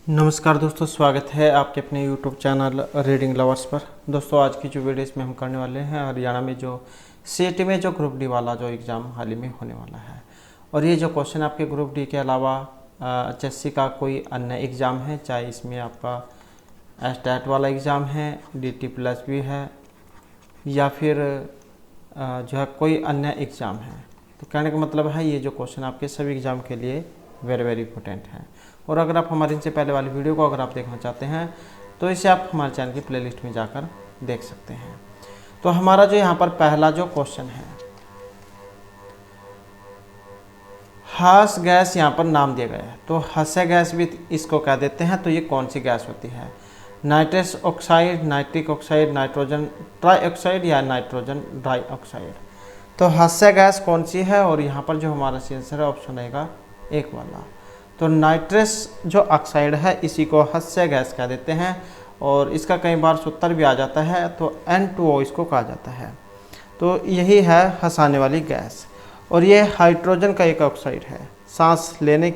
नमस्कार दोस्तों, स्वागत है आपके अपने YouTube चैनल रीडिंग लवर्स पर। दोस्तों आज की जो वीडियो इसमें हम करने वाले हैं हरियाणा में जो सीईटी में जो ग्रुप डी वाला जो एग्ज़ाम हाल ही में होने वाला है, और ये जो क्वेश्चन आपके ग्रुप डी के अलावा एचएससी का कोई अन्य एग्ज़ाम है, चाहे इसमें आपका स्टेट वाला एग्ज़ाम है, DT+B है, या फिर जो है कोई अन्य एग्ज़ाम है। तो कहने का मतलब है ये जो क्वेश्चन आपके सभी एग्ज़ाम के लिए वेरी इंपॉर्टेंट है। और अगर आप हमारे इनसे पहले वाली वीडियो को अगर आप देखना चाहते हैं तो इसे आप हमारे चैनल की प्लेलिस्ट में जाकर देख सकते हैं। तो हमारा जो यहाँ पर पहला जो क्वेश्चन है, हास गैस यहाँ पर नाम दिया गया है, तो हस्य गैस भी इसको कह देते हैं। तो ये कौन सी गैस होती है? Nitrous oxide, nitric oxide, nitrogen trioxide या नाइट्रोजन डाइऑक्साइड। तो हस्य गैस कौन सी है? और यहाँ पर जो हमारा आंसर है ऑप्शन रहेगा एक वाला। तो नाइट्रस जो ऑक्साइड है इसी को हस्य गैस कह देते हैं, और इसका कई बार सूत्र भी आ जाता है, तो N2O इसको कहा जाता है। तो यही है हंसाने वाली गैस, और ये हाइड्रोजन का एक ऑक्साइड है। सांस लेने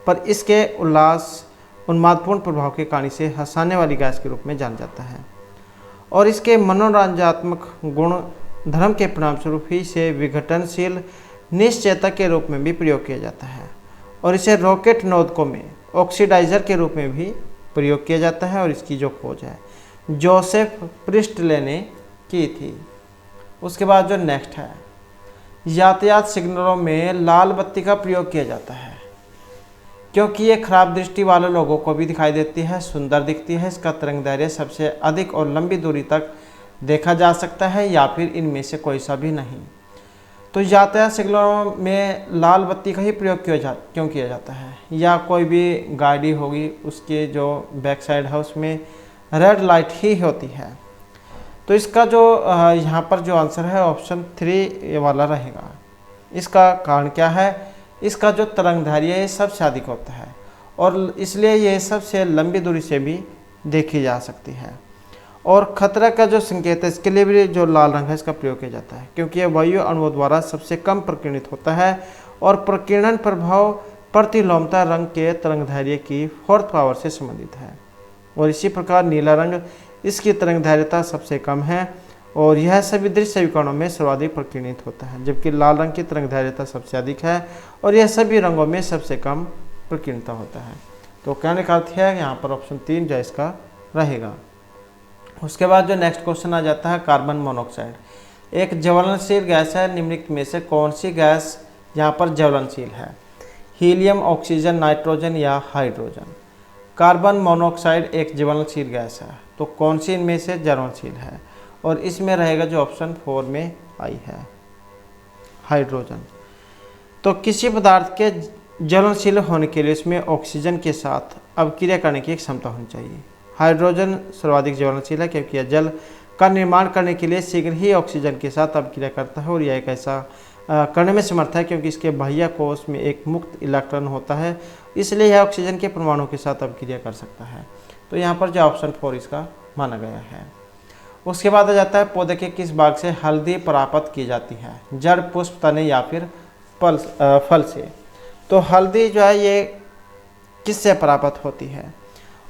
पर इसके उन्मादपूर्ण प्रभाव के कारण से हंसाने वाली गैस के रूप में जाना जाता है, और इसके मनोरंजनात्मक गुण धर्म के परिणामस्वरूप ही इसे विघटनशील निश्चेतक के रूप में भी प्रयोग किया जाता है, और इसे रॉकेट नोदकों में ऑक्सीडाइजर के रूप में भी प्रयोग किया जाता है। और इसकी जो खोज है जोसेफ प्रिस्टले ने की थी। उसके बाद जो नेक्स्ट है, यातायात सिग्नलों में लाल बत्ती का प्रयोग किया जाता है क्योंकि ये खराब दृष्टि वाले लोगों को भी दिखाई देती है, सुंदर दिखती है, इसका तरंगदैर्घ्य सबसे अधिक और लंबी दूरी तक देखा जा सकता है, या फिर इनमें से कोई सा भी नहीं। तो यातायात सिग्नलों में लाल बत्ती का ही प्रयोग क्यों किया जाता है? या कोई भी गाड़ी होगी उसके जो बैक साइड है उसमें रेड लाइट ही होती है। तो इसका जो यहाँ पर जो आंसर है ऑप्शन 3 वाला रहेगा। इसका कारण क्या है? इसका जो तरंगदैर्घ्य है सबसे अधिक होता है, और इसलिए ये सबसे लंबी दूरी से भी देखी जा सकती है। और खतरा का जो संकेत है इसके लिए भी जो लाल रंग है इसका प्रयोग किया जाता है, क्योंकि यह वायु अणुओं द्वारा सबसे कम प्रकीर्णित होता है, और प्रकीर्णन प्रभाव प्रतिलोमता रंग के तरंगदैर्घ्य की 4th पावर से संबंधित है। और इसी प्रकार नीला रंग, इसकी तरंगदैर्घ्यता सबसे कम है, और यह सभी दृश्य विकरणों में सर्वाधिक प्रकीर्णित होता है, जबकि लाल रंग की तरंगदैर्घ्यता सबसे अधिक है, और यह सभी रंगों में सबसे कम प्रकीर्णता होता है। तो कहने का अर्थ है यहाँ पर ऑप्शन 3 जो इसका रहेगा। उसके बाद जो नेक्स्ट क्वेश्चन आ जाता है, कार्बन मोनोऑक्साइड एक ज्वलनशील गैस है, निम्नलिखित में से कौन सी गैस यहाँ पर ज्वलनशील है? हीलियम, ऑक्सीजन, नाइट्रोजन या हाइड्रोजन। कार्बन मोनोऑक्साइड एक ज्वलनशील गैस है, तो कौन सी इनमें से ज्वलनशील है? और इसमें रहेगा जो ऑप्शन 4 में आई है हाइड्रोजन। तो किसी पदार्थ के ज्वलनशील होने के लिए इसमें ऑक्सीजन के साथ अभिक्रिया करने की एक क्षमता होनी चाहिए। हाइड्रोजन सर्वाधिक ज्वलनशील है क्योंकि यह जल का निर्माण करने के लिए शीघ्र ही ऑक्सीजन के साथ अभिक्रिया करता है, और यह एक ऐसा करने में समर्थ है क्योंकि इसके बाह्य कोश में एक मुक्त इलेक्ट्रॉन होता है, इसलिए यह ऑक्सीजन के परमाणु के साथ अभिक्रिया कर सकता है। तो यहाँ पर जो ऑप्शन 4 इसका माना गया है। उसके बाद आ जाता है, पौधे के किस भाग से हल्दी प्राप्त की जाती है? जड़, पुष्प, तने या फिर फल से। तो हल्दी जो है ये किससे प्राप्त होती है?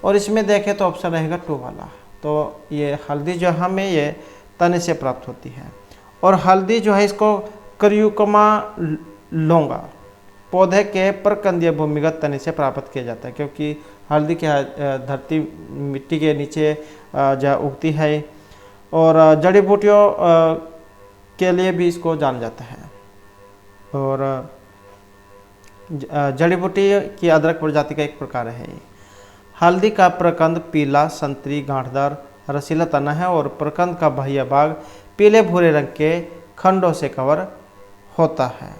और इसमें देखें तो ऑप्शन रहेगा 2 वाला। तो ये हल्दी जो हमें ये तने से प्राप्त होती है, और हल्दी जो है इसको करियुकमा लोंगा पौधे के प्रकंदीय भूमिगत तने से प्राप्त किया जाता है, क्योंकि हल्दी क्या धरती मिट्टी के नीचे जो उगती है, और जड़ी बूटियों के लिए भी इसको जाना जाता है। और जड़ी बूटी की अदरक प्रजाति का एक प्रकार है ये। हल्दी का प्रकंद पीला, संतरी, गांठदार, रसीला तना है, और प्रकंद का बाह्य भाग पीले भूरे रंग के खंडों से कवर होता है।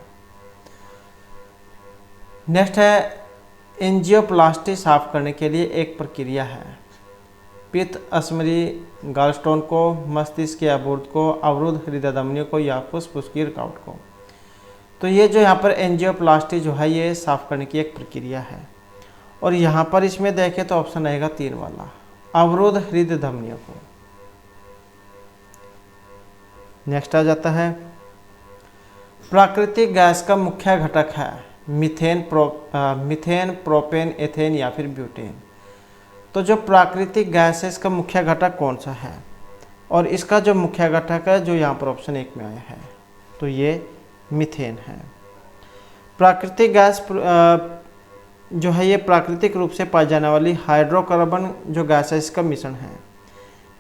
नेक्स्ट है, एंजियोप्लास्टी साफ करने के लिए एक प्रक्रिया है। पित्त, अश्मरी, गॉलस्टोन को, मस्तिष्क या अवरुद्ध को, अवरुद्ध हृदय धमनियों को, या फुसफुस की रुकावट को। तो ये जो यहाँ पर एंजियोप्लास्टी जो है ये साफ करने की एक प्रक्रिया है, और यहाँ पर इसमें देखें तो ऑप्शन रहेगा 3 वाला, अवरुद्ध हृदय धमनियों को। नेक्स्ट आ जाता है, प्राकृतिक गैस का मुख्य घटक है मीथेन, प्रोपेन, एथेन या फिर ब्यूटेन। तो जो प्राकृतिक गैस है इसका मुख्य घटक कौन सा है, और इसका जो मुख्य घटक है जो यहाँ पर ऑप्शन 1 में आया है तो ये मीथेन है। प्राकृतिक गैस जो है ये प्राकृतिक रूप से पाई जाने वाली हाइड्रोकार्बन जो गैस है इसका मिश्रण है,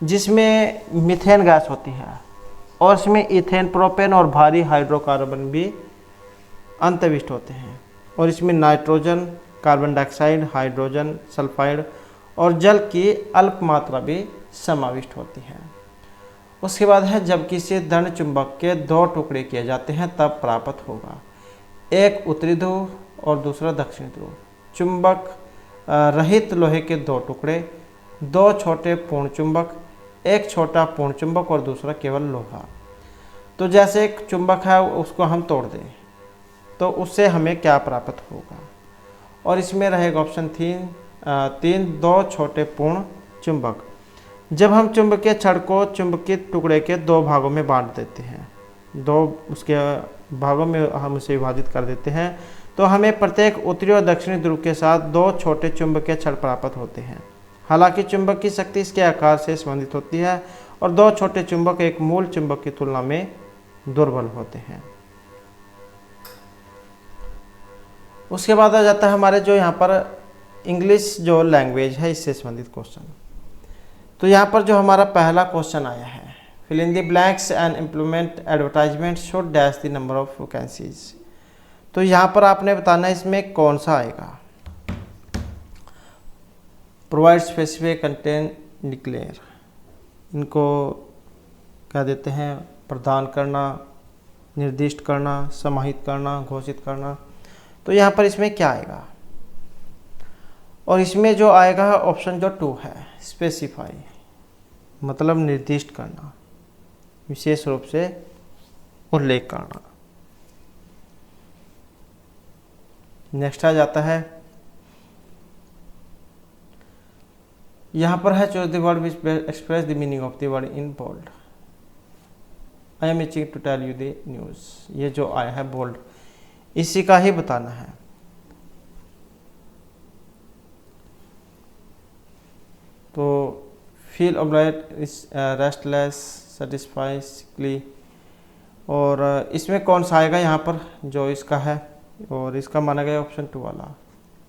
जिसमें मीथेन गैस होती है और इसमें इथेन, प्रोपेन और भारी हाइड्रोकार्बन भी अंतर्विष्ट होते हैं, और इसमें nitrogen, carbon dioxide, hydrogen sulphide और जल की अल्प मात्रा भी समाविष्ट होती है। उसके बाद है जब किसी दंड चुंबक के 2 टुकड़े किए जाते हैं तब प्राप्त होगा, एक उत्तरी ध्रुव और दूसरा दक्षिणी ध्रुव। चुंबक रहित लोहे के 2 टुकड़े, 2 छोटे पूर्ण चुंबक, एक छोटा पूर्ण चुंबक और दूसरा केवल लोहा। तो जैसे एक चुंबक है उसको हम तोड़ दें तो उससे हमें क्या प्राप्त होगा, और इसमें रहेगा ऑप्शन 3 2 छोटे पूर्ण चुंबक। जब हम चुंबकीय छड़ को चुंबकीय टुकड़े के 2 भागों में बांट देते हैं, 2 उसके भागों में हम उसे विभाजित कर देते हैं, तो हमें प्रत्येक उत्तरी और दक्षिणी ध्रुव के साथ 2 छोटे चुंबकीय छड़ प्राप्त होते हैं। हालांकि चुंबक की शक्ति इसके आकार से संबंधित होती है और 2 छोटे चुंबक एक मूल चुंबक की तुलना में दुर्बल होते हैं। उसके बाद आ जाता है हमारे जो यहाँ पर इंग्लिश जो लैंग्वेज है इससे संबंधित क्वेश्चन। तो यहाँ पर जो हमारा पहला क्वेश्चन आया है, fill in the blanks and employment advertisement should dash the number of vacancies. तो यहाँ पर आपने बताना है इसमें कौन सा आएगा। प्रोवाइड स्पेसिफिक, कंटेन, डिक्लेयर, इनको क्या देते हैं, प्रदान करना, निर्दिष्ट करना, समाहित करना, घोषित करना। तो यहाँ पर इसमें क्या आएगा, और इसमें जो आएगा ऑप्शन जो 2 है, स्पेसिफाई, मतलब निर्दिष्ट करना, विशेष रूप से उल्लेख करना। नेक्स्ट आ जाता है यहाँ पर है choose the word which express the meaning of the word in bold. I am itching to tell you the news. ये जो आया है बोल्ड इसी का ही बताना है। तो फील ऑब्लाइट, रेस्टलेस, सेटिस्फाई, सिकली, और इसमें कौन सा आएगा यहाँ पर जो इसका है, और इसका माना गया ऑप्शन 2 वाला,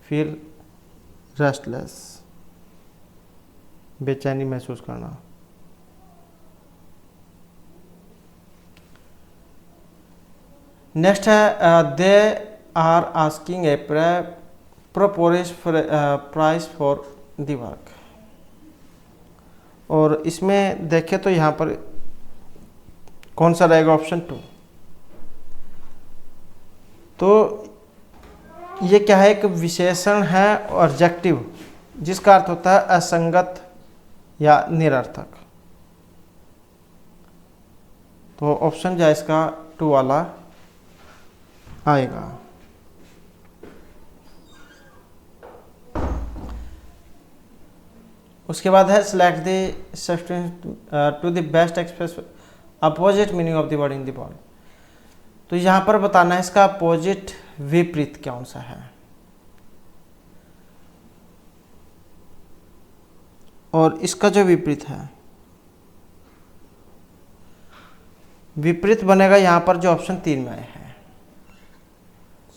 फील रेस्टलेस, बेचैनी महसूस करना। नेक्स्ट है they are asking a preposterous price for the work, और इसमें देखें तो यहाँ पर कौन सा रहेगा ऑप्शन 2। तो ये क्या है, एक विशेषण है ऑब्जेक्टिव जिसका अर्थ होता है असंगत या निरर्थक। तो ऑप्शन जो है इसका 2 वाला आएगा। उसके बाद है select the substitute to the best express opposite meaning of the word in the bold. तो यहाँ पर बताना है इसका अपोजिट, विपरीत कौन सा है, और इसका जो विपरीत है, विपरीत बनेगा यहाँ पर जो ऑप्शन 3 में आया है,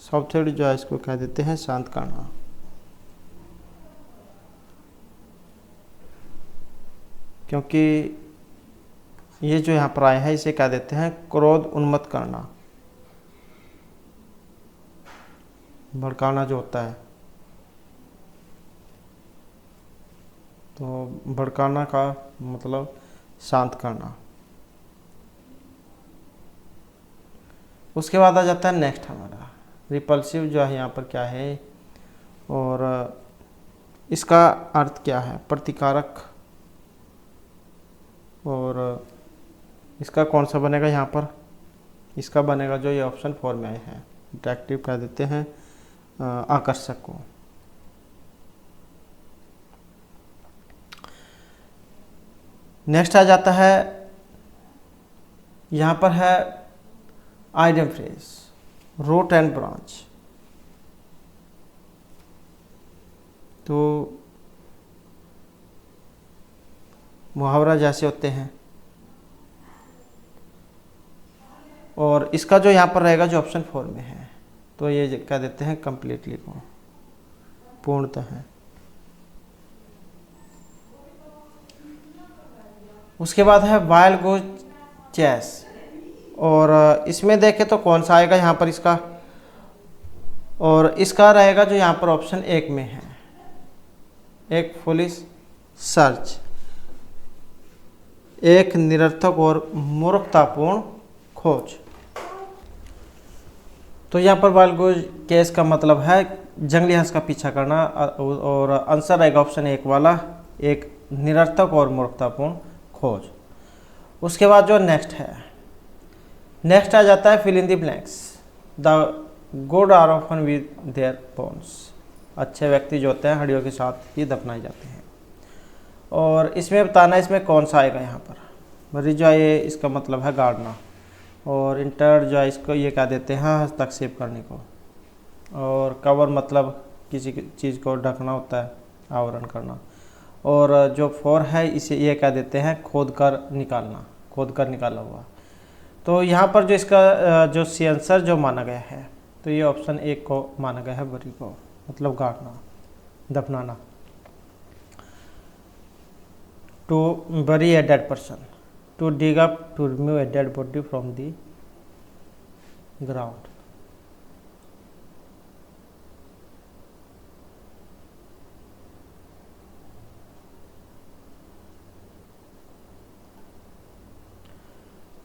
सॉफ्टवेयर जो है इसको कह देते हैं शांत करना। क्योंकि ये जो यहाँ पर आया है इसे क्या देते हैं, क्रोध उन्मत्त करना, भड़काना जो होता है। तो भड़काना का मतलब शांत करना। उसके बाद आ जाता है नेक्स्ट हमारा रिपल्सिव, जो है यहाँ पर क्या है, और इसका अर्थ क्या है, प्रतिकारक, और इसका कौन सा बनेगा यहाँ पर, इसका बनेगा जो ये ऑप्शन 4 में आए हैं, अट्रैक्टिव कह देते हैं आकर्षक को। नेक्स्ट आ जाता है यहाँ पर है idiom phrase, root and branch. तो मुहावरा जैसे होते हैं। और इसका जो यहाँ पर रहेगा जो ऑप्शन 4 में है, तो ये कह देते हैं कम्प्लीटली को, पूर्णतः है। उसके बाद है वाइल्ड गोज चेस, और इसमें देखें तो कौन सा आएगा यहाँ पर इसका, और इसका रहेगा जो यहाँ पर ऑप्शन 1 में है, एक फुलिश सर्च, एक निरर्थक और मूर्खतापूर्ण खोज। तो यहाँ पर वाइल्ड गोज केस का मतलब है जंगली हंस का पीछा करना, और आंसर रहेगा ऑप्शन 1 वाला, एक निरर्थक और मूर्खतापूर्ण खोज। उसके बाद जो नेक्स्ट आ जाता है fill in the blanks. The good are often with their bones. अच्छे व्यक्ति जो होते हैं हड्डियों के साथ ही दफनाए जाते हैं। और इसमें बताना इसमें कौन सा आएगा यहाँ पर। रिज जो है इसका मतलब है गाड़ना, और इंटर जो है इसको ये कह देते हैं हस्तक्षेप करने को, और कवर मतलब किसी चीज़ को ढकना होता है, आवरण करना। और जो 4 है इसे ये कह देते हैं खोद कर निकाला हुआ। तो यहाँ पर जो इसका जो सी आंसर जो माना गया है, तो ये ऑप्शन 1 को माना गया है, बरी को मतलब गाड़ना, दफनाना। To bury a dead person, to dig up, to remove a dead body from the ground.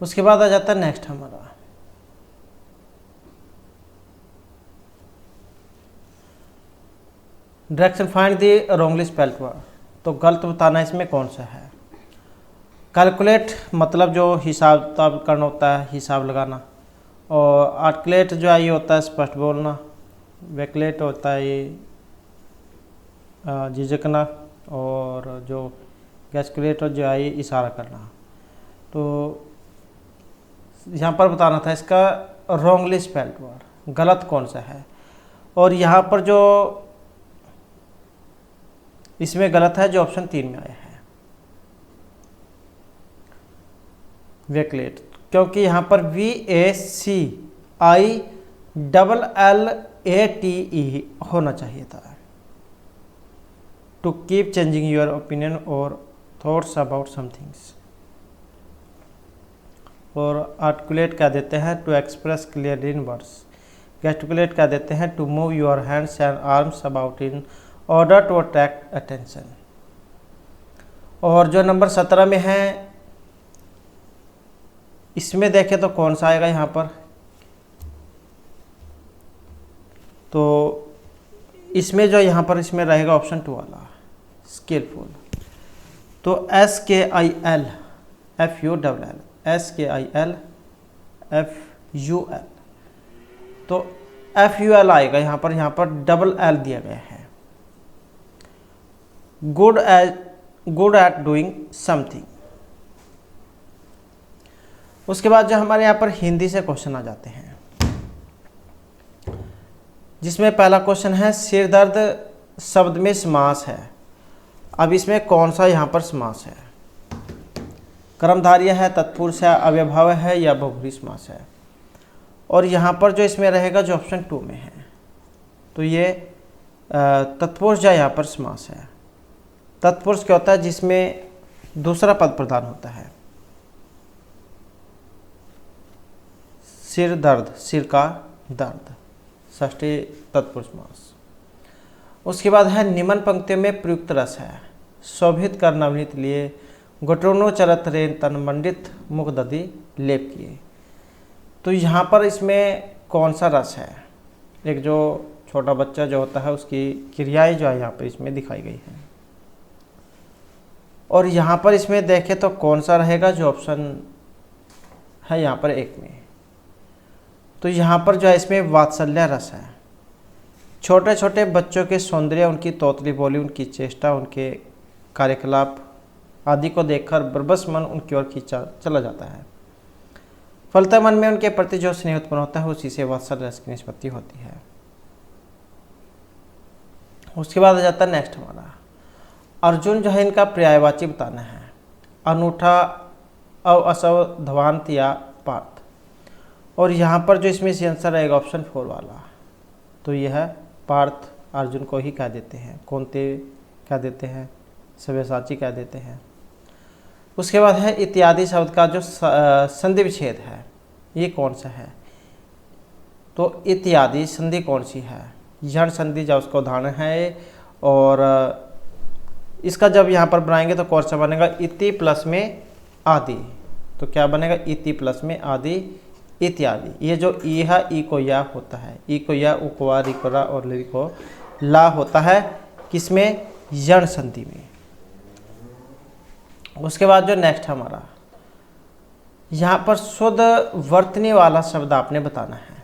उसके बाद आ जाता है नेक्स्ट हमारा direction find the wrongly spelled word. तो गलत बताना इसमें कौन सा है। कैलकुलेट मतलब जो हिसाब किताब करना होता है, हिसाब लगाना। और आर्टिकुलेट जो है ये होता है स्पष्ट बोलना। वैकुलेट होता है ये झिझकना। और जो गैस्कुलेट जो है ये इशारा करना। तो यहाँ पर बताना था इसका रॉन्गली स्पेल्ड वर्ड, गलत कौन सा है। और यहाँ पर जो इसमें गलत है जो ऑप्शन 3 में आया है, वैकुलेट, क्योंकि यहाँ पर VACILLATE होना चाहिए था। To keep changing your opinion और थॉट्स अबाउट समथिंग्स। और आर्टिकुलेट कह देते हैं to express clearly in words. Gesticulate कह देते हैं to move your hands and arms about in order to attract attention. और जो नंबर 17 में है इसमें देखें तो कौन सा आएगा यहाँ पर। तो इसमें जो यहाँ पर इसमें रहेगा ऑप्शन 2 वाला स्किलफुल। तो SKILFULL SKILFUL, तो FUL आएगा यहाँ पर डबल L दिया गया है। Good at doing something. उसके बाद जो हमारे यहाँ पर हिंदी से क्वेश्चन आ जाते हैं, जिसमें पहला क्वेश्चन है सिर दर्द शब्द में समास है। अब इसमें कौन सा यहाँ पर समास है, कर्मधारय है, तत्पुरुष है, अव्ययभाव है या बहुब्रीहि समास है। और यहाँ पर जो इसमें रहेगा जो ऑप्शन 2 में है, तो ये तत्पुरुष जो यहाँ पर समास है। तत्पुरुष क्या होता है, जिसमें दूसरा पद प्रधान होता है। सिर दर्द, सिर का दर्द, षष्ठी तत्पुरुष समास। उसके बाद है निम्न पंक्तियों में प्रयुक्त रस है। शोभित कर नवनीत लिए, गोटोनो चरत रेन तन मंडित मुख दधि लेप किए। तो यहाँ पर इसमें कौन सा रस है। एक जो छोटा बच्चा जो होता है उसकी क्रियाएं जो है यहाँ पर इसमें दिखाई गई है। और यहाँ पर इसमें देखें तो कौन सा रहेगा, जो ऑप्शन है यहाँ पर 1 में। तो यहाँ पर जो है इसमें वात्सल्य रस है। छोटे छोटे बच्चों के सौंदर्य, उनकी तोतली बोली, उनकी चेष्टा, उनके कार्यकलाप आदि को देखकर बरबस मन उनकी ओर खींचा चला जाता है। फलतः मन में उनके प्रति जो स्नेह उत्पन्न होता है उसी से वात्सल्य रस की निष्पत्ति होती है। उसके बाद आ जाता है नेक्स्ट हमारा अर्जुन जो है, इनका पर्यायवाची बताना है। अनूठा, असावधान या पार्थ। और यहाँ पर जो इसमें से आंसर रहेगा ऑप्शन 4 वाला, तो यह है पार्थ अर्जुन को ही कह देते हैं, कौनते कह देते हैं, सव्यसाची कह देते हैं। उसके बाद है इत्यादि शब्द का जो संधि विच्छेद है ये कौन सा है, तो इत्यादि संधि कौन सी है, यण संधि जब उसका उदाहरण है। और इसका जब यहाँ पर बनाएंगे तो कौन सा बनेगा, इति प्लस में आदि, तो क्या बनेगा, इति प्लस में आदि इत्यादि। ये जो ई है, ई को या होता है, ई को या, उ को आ, री को रा और ली को ला होता है किसमें, यण संधि में। उसके बाद जो नेक्स्ट हमारा यहाँ पर शुद्ध वर्तनी वाला शब्द आपने बताना है।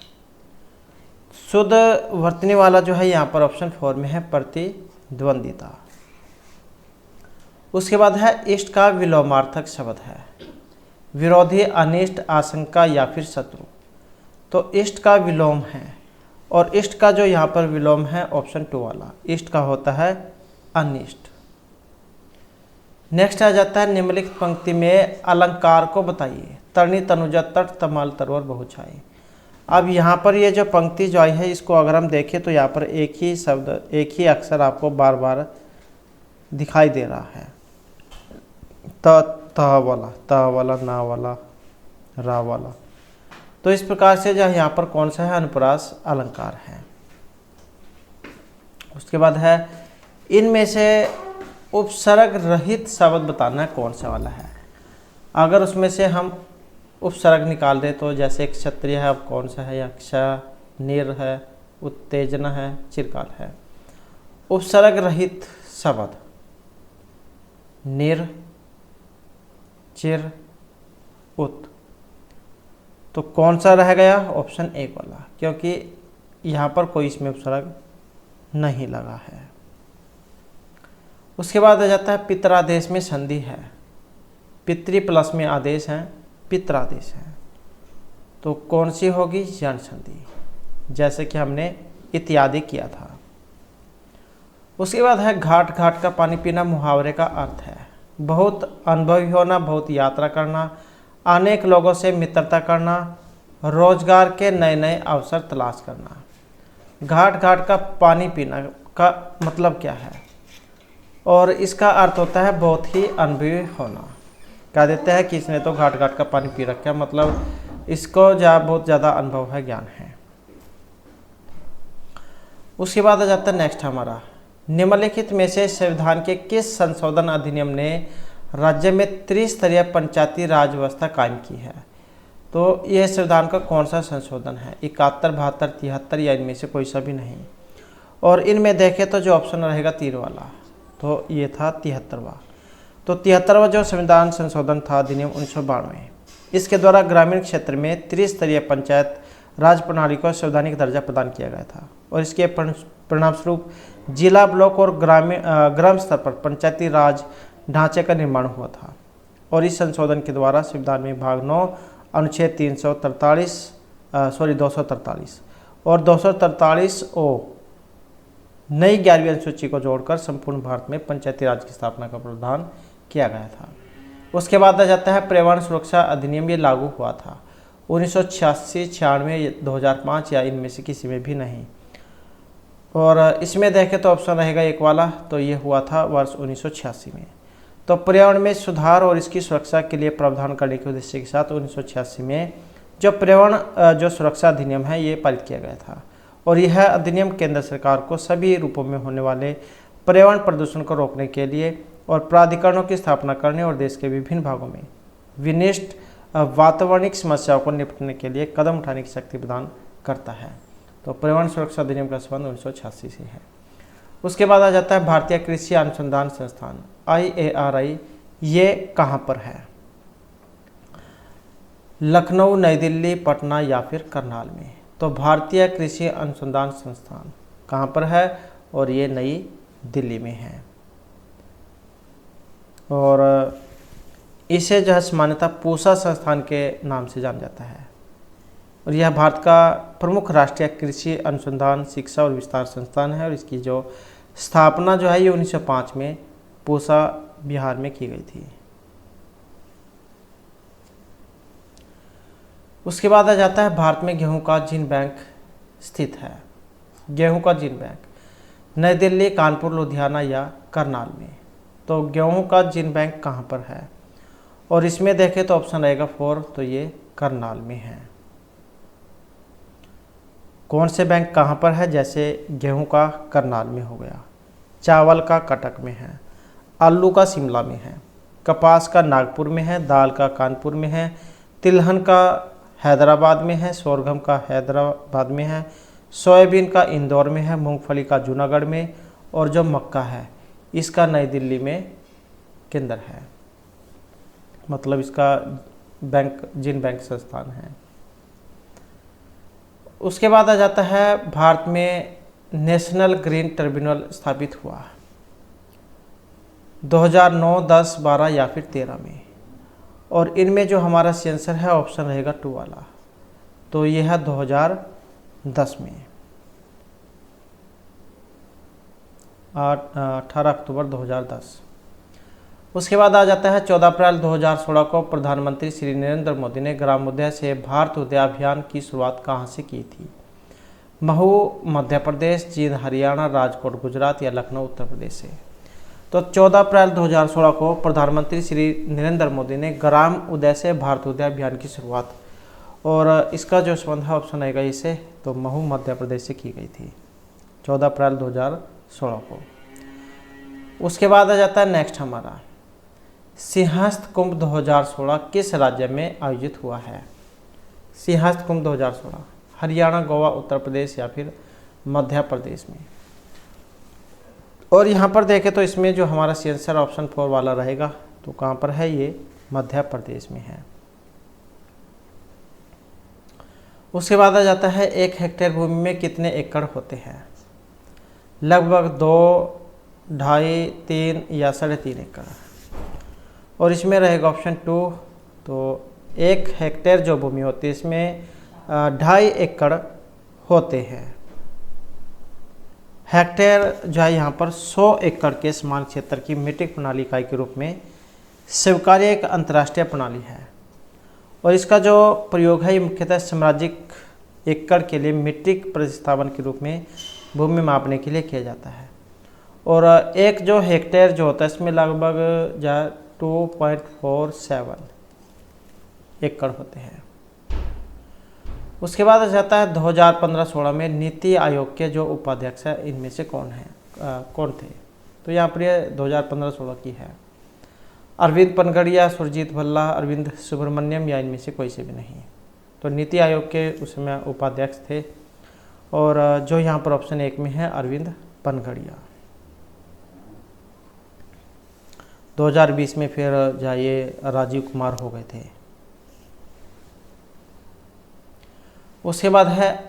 शुद्ध वर्तनी वाला जो है यहाँ पर ऑप्शन 4 में है प्रतिद्वंदिता। उसके बाद है इष्ट का विलोमार्थक शब्द है, विरोधी, अनिष्ट, आशंका या फिर शत्रु। तो इष्ट का विलोम है, और इष्ट का जो यहाँ पर विलोम है ऑप्शन 2 वाला, इष्ट का होता है अनिष्ट। नेक्स्ट आ जाता है निम्नलिखित पंक्ति में अलंकार को बताइए, तरणी, तनुजा, तट, तमाल, तरोवर, बहुछाई। अब यहाँ पर ये जो पंक्ति जो आई है इसको अगर हम देखें तो यहाँ पर एक ही शब्द, एक ही अक्षर आपको बार बार दिखाई दे रहा है, त वाला, ना वाला, रा वाला। तो इस प्रकार से जो यहाँ पर कौन सा है, अनुप्रास अलंकार है। उसके बाद है इनमें से उपसर्ग रहित शब्द बताना है कौन सा वाला है। अगर उसमें से हम उपसर्ग निकाल दें तो जैसे क्षत्रिय है, अब कौन सा है, यक्षा, निर है, उत्तेजना है, चिरकाल है। उपसर्ग रहित शब्द निर, चिर, उत, तो कौन सा रह गया, ऑप्शन 1 वाला, क्योंकि यहाँ पर कोई इसमें उपसर्ग नहीं लगा है। उसके बाद आ जाता है पितरादेश में संधि है, पितृ प्लस में आदेश है, पितरादेश है, तो कौन सी होगी, यण संधि, जैसे कि हमने इत्यादि किया था। उसके बाद है घाट घाट का पानी पीना, मुहावरे का अर्थ है बहुत अनुभवी होना, बहुत यात्रा करना, अनेक लोगों से मित्रता करना, रोजगार के नए नए अवसर तलाश करना। घाट घाट का पानी पीना का मतलब क्या है, और इसका अर्थ होता है बहुत ही अनुभवी होना। कह देते हैं कि इसने तो घाट घाट का पानी पी रखा है, मतलब इसको बहुत ज़्यादा अनुभव है, ज्ञान है। उसके बाद आ जाता है नेक्स्ट हमारा, निम्नलिखित में से संविधान के किस संशोधन अधिनियम ने राज्य में त्रिस्तरीय पंचायती राज व्यवस्था कायम की है। तो यह संविधान का कौन सा संशोधन है, 71, 72, 73 या इनमें से कोई सा भी नहीं। और इनमें देखें तो जो ऑप्शन रहेगा 3 वाला, तो ये था 73वां। तो 73वां जो संविधान संशोधन था अधिनियम 1992, इसके द्वारा ग्रामीण क्षेत्र में त्रिस्तरीय पंचायत राज प्रणाली को संवैधानिक दर्जा प्रदान किया गया था, और इसके परिणामस्वरूप जिला, ब्लॉक और ग्राम स्तर पर पंचायती राज ढांचे का निर्माण हुआ था। और इस संशोधन के द्वारा संविधान में भाग 9 अनुच्छेद 243 और 243 ओ नई 11वीं अनुसूची को जोड़कर संपूर्ण भारत में पंचायती राज की स्थापना का प्रावधान किया गया था। उसके बाद आ जाता है पर्यावरण सुरक्षा अधिनियम, ये लागू हुआ था 1986, 96, 2005 या इनमें से किसी में भी नहीं। और इसमें देखें तो ऑप्शन रहेगा 1 वाला, तो ये हुआ था वर्ष 1986 में। तो पर्यावरण में सुधार और इसकी सुरक्षा के लिए प्रावधान करने के उद्देश्य के साथ 1986 में जो पर्यावरण जो सुरक्षा अधिनियम है ये पारित किया गया था। और यह अधिनियम केंद्र सरकार को सभी रूपों में होने वाले पर्यावरण प्रदूषण को रोकने के लिए और प्राधिकरणों की स्थापना करने और देश के विभिन्न भागों में विनिष्ट वातावरणिक समस्याओं को निपटने के लिए कदम उठाने की शक्ति प्रदान करता है। तो पर्यावरण सुरक्षा अधिनियम का संबंध 1986 से है। उसके बाद आ जाता है भारतीय कृषि अनुसंधान संस्थान IARI, ये कहाँ पर है, लखनऊ, नई दिल्ली, पटना या फिर करनाल में। तो भारतीय कृषि अनुसंधान संस्थान कहाँ पर है, और ये नई दिल्ली में है। और इसे जो है मान्यता पूसा संस्थान के नाम से जाना जाता है। और यह भारत का प्रमुख राष्ट्रीय कृषि अनुसंधान, शिक्षा और विस्तार संस्थान है। और इसकी जो स्थापना जो है ये 1905 में पूसा बिहार में की गई थी। उसके बाद आ जाता है भारत में गेहूं का जीन बैंक स्थित है। गेहूं का जीन बैंक नई दिल्ली, कानपुर, लुधियाना या करनाल में। तो गेहूं का जीन बैंक कहाँ पर है, और इसमें देखें तो ऑप्शन रहेगा 4, तो ये करनाल में है। कौन से बैंक कहाँ पर है, जैसे गेहूं का करनाल में हो गया, चावल का कटक में है, आलू का शिमला में है, कपास का नागपुर में है, दाल का कानपुर में है, तिलहन का हैदराबाद में है, सोरगम का हैदराबाद में है, सोयाबीन का इंदौर में है, मूंगफली का जूनागढ़ में, और जो मक्का है इसका नई दिल्ली में केंद्र है। मतलब इसका बैंक जीन बैंक संस्थान है। उसके बाद आ जाता है भारत में नेशनल ग्रीन ट्रिब्यूनल स्थापित हुआ 2009, 10, 12 या फिर 13 में। और इनमें जो हमारा सेंसर है ऑप्शन रहेगा 2 वाला, तो ये है 2010 में, 18 अक्टूबर 2010। उसके बाद आ जाता है 14 अप्रैल 2016 को प्रधानमंत्री श्री नरेंद्र मोदी ने ग्रामोदय से भारत उदय अभियान की शुरुआत कहाँ से की थी। महू मध्य प्रदेश, जींद हरियाणा, राजकोट गुजरात या लखनऊ उत्तर प्रदेश से। तो 14 अप्रैल 2016 को प्रधानमंत्री श्री नरेंद्र मोदी ने ग्राम उदय से भारत उदय अभियान की शुरुआत, और इसका जो संबंध है ऑप्शन आएगा इसे, तो महू मध्य प्रदेश से की गई थी 14 अप्रैल 2016 को। उसके बाद आ जाता है नेक्स्ट हमारा सिंहस्थ कुंभ 2016 किस राज्य में आयोजित हुआ है। सिंहस्थ कुंभ 2016 हरियाणा, गोवा, उत्तर प्रदेश या फिर मध्य प्रदेश में। और यहाँ पर देखें तो इसमें जो हमारा सेंसर ऑप्शन 4 वाला रहेगा, तो कहाँ पर है, ये मध्य प्रदेश में है। उसके बाद आ जाता है 1 हेक्टेयर भूमि में कितने एकड़ होते हैं। लगभग 2, 2.5, 3 या 3.5 एकड़। और इसमें रहेगा ऑप्शन 2, तो 1 हेक्टेयर जो भूमि होती है इसमें 2.5 एकड़ होते हैं। हेक्टेयर जो है यहाँ पर 100 एकड़ के समान क्षेत्र की मीट्रिक प्रणाली इकाई के रूप में स्वीकार्य एक अंतर्राष्ट्रीय प्रणाली है। और इसका जो प्रयोग है ये मुख्यतः साम्राज्यिक एकड़ के लिए मीट्रिक प्रतिस्थापन के रूप में भूमि मापने के लिए किया जाता है। और एक जो हेक्टेयर जो होता है इसमें लगभग 2.47 एकड़ होते हैं। उसके बाद आ जाता है 2015-16 में नीति आयोग के जो उपाध्यक्ष है इनमें से कौन थे। तो यहाँ पर ये 2015-16 की है। अरविंद पनगड़िया, सुरजीत भल्ला, अरविंद सुब्रमण्यम या इनमें से कोई से भी नहीं। तो नीति आयोग के उसमें उपाध्यक्ष थे, और जो यहाँ पर ऑप्शन 1 में है अरविंद पनगड़िया। 2020 में फिर जाइए राजीव कुमार हो गए थे। उसके बाद है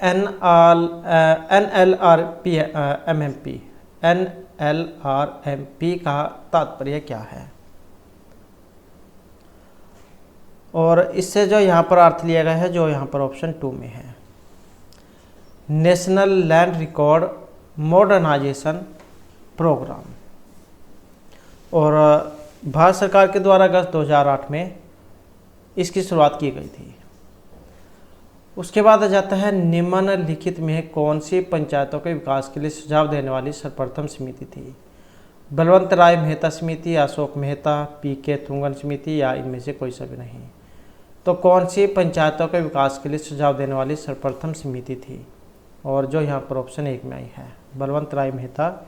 NLRMP। NLRMP का तात्पर्य क्या है, और इससे जो यहाँ पर अर्थ लिया गया है जो यहाँ पर ऑप्शन 2 में है, national land record modernisation programme. और भारत सरकार के द्वारा अगस्त 2008 में इसकी शुरुआत की गई थी। उसके बाद आ जाता है निम्नलिखित में कौन सी पंचायतों के विकास के लिए सुझाव देने वाली सर्वप्रथम समिति थी। बलवंत राय मेहता समिति, अशोक मेहता, PK तुंगन समिति या इनमें से कोई सा भी नहीं। तो कौन सी पंचायतों के विकास के लिए सुझाव देने वाली सर्वप्रथम समिति थी, और जो यहाँ पर ऑप्शन 1 में आई है बलवंत राय मेहता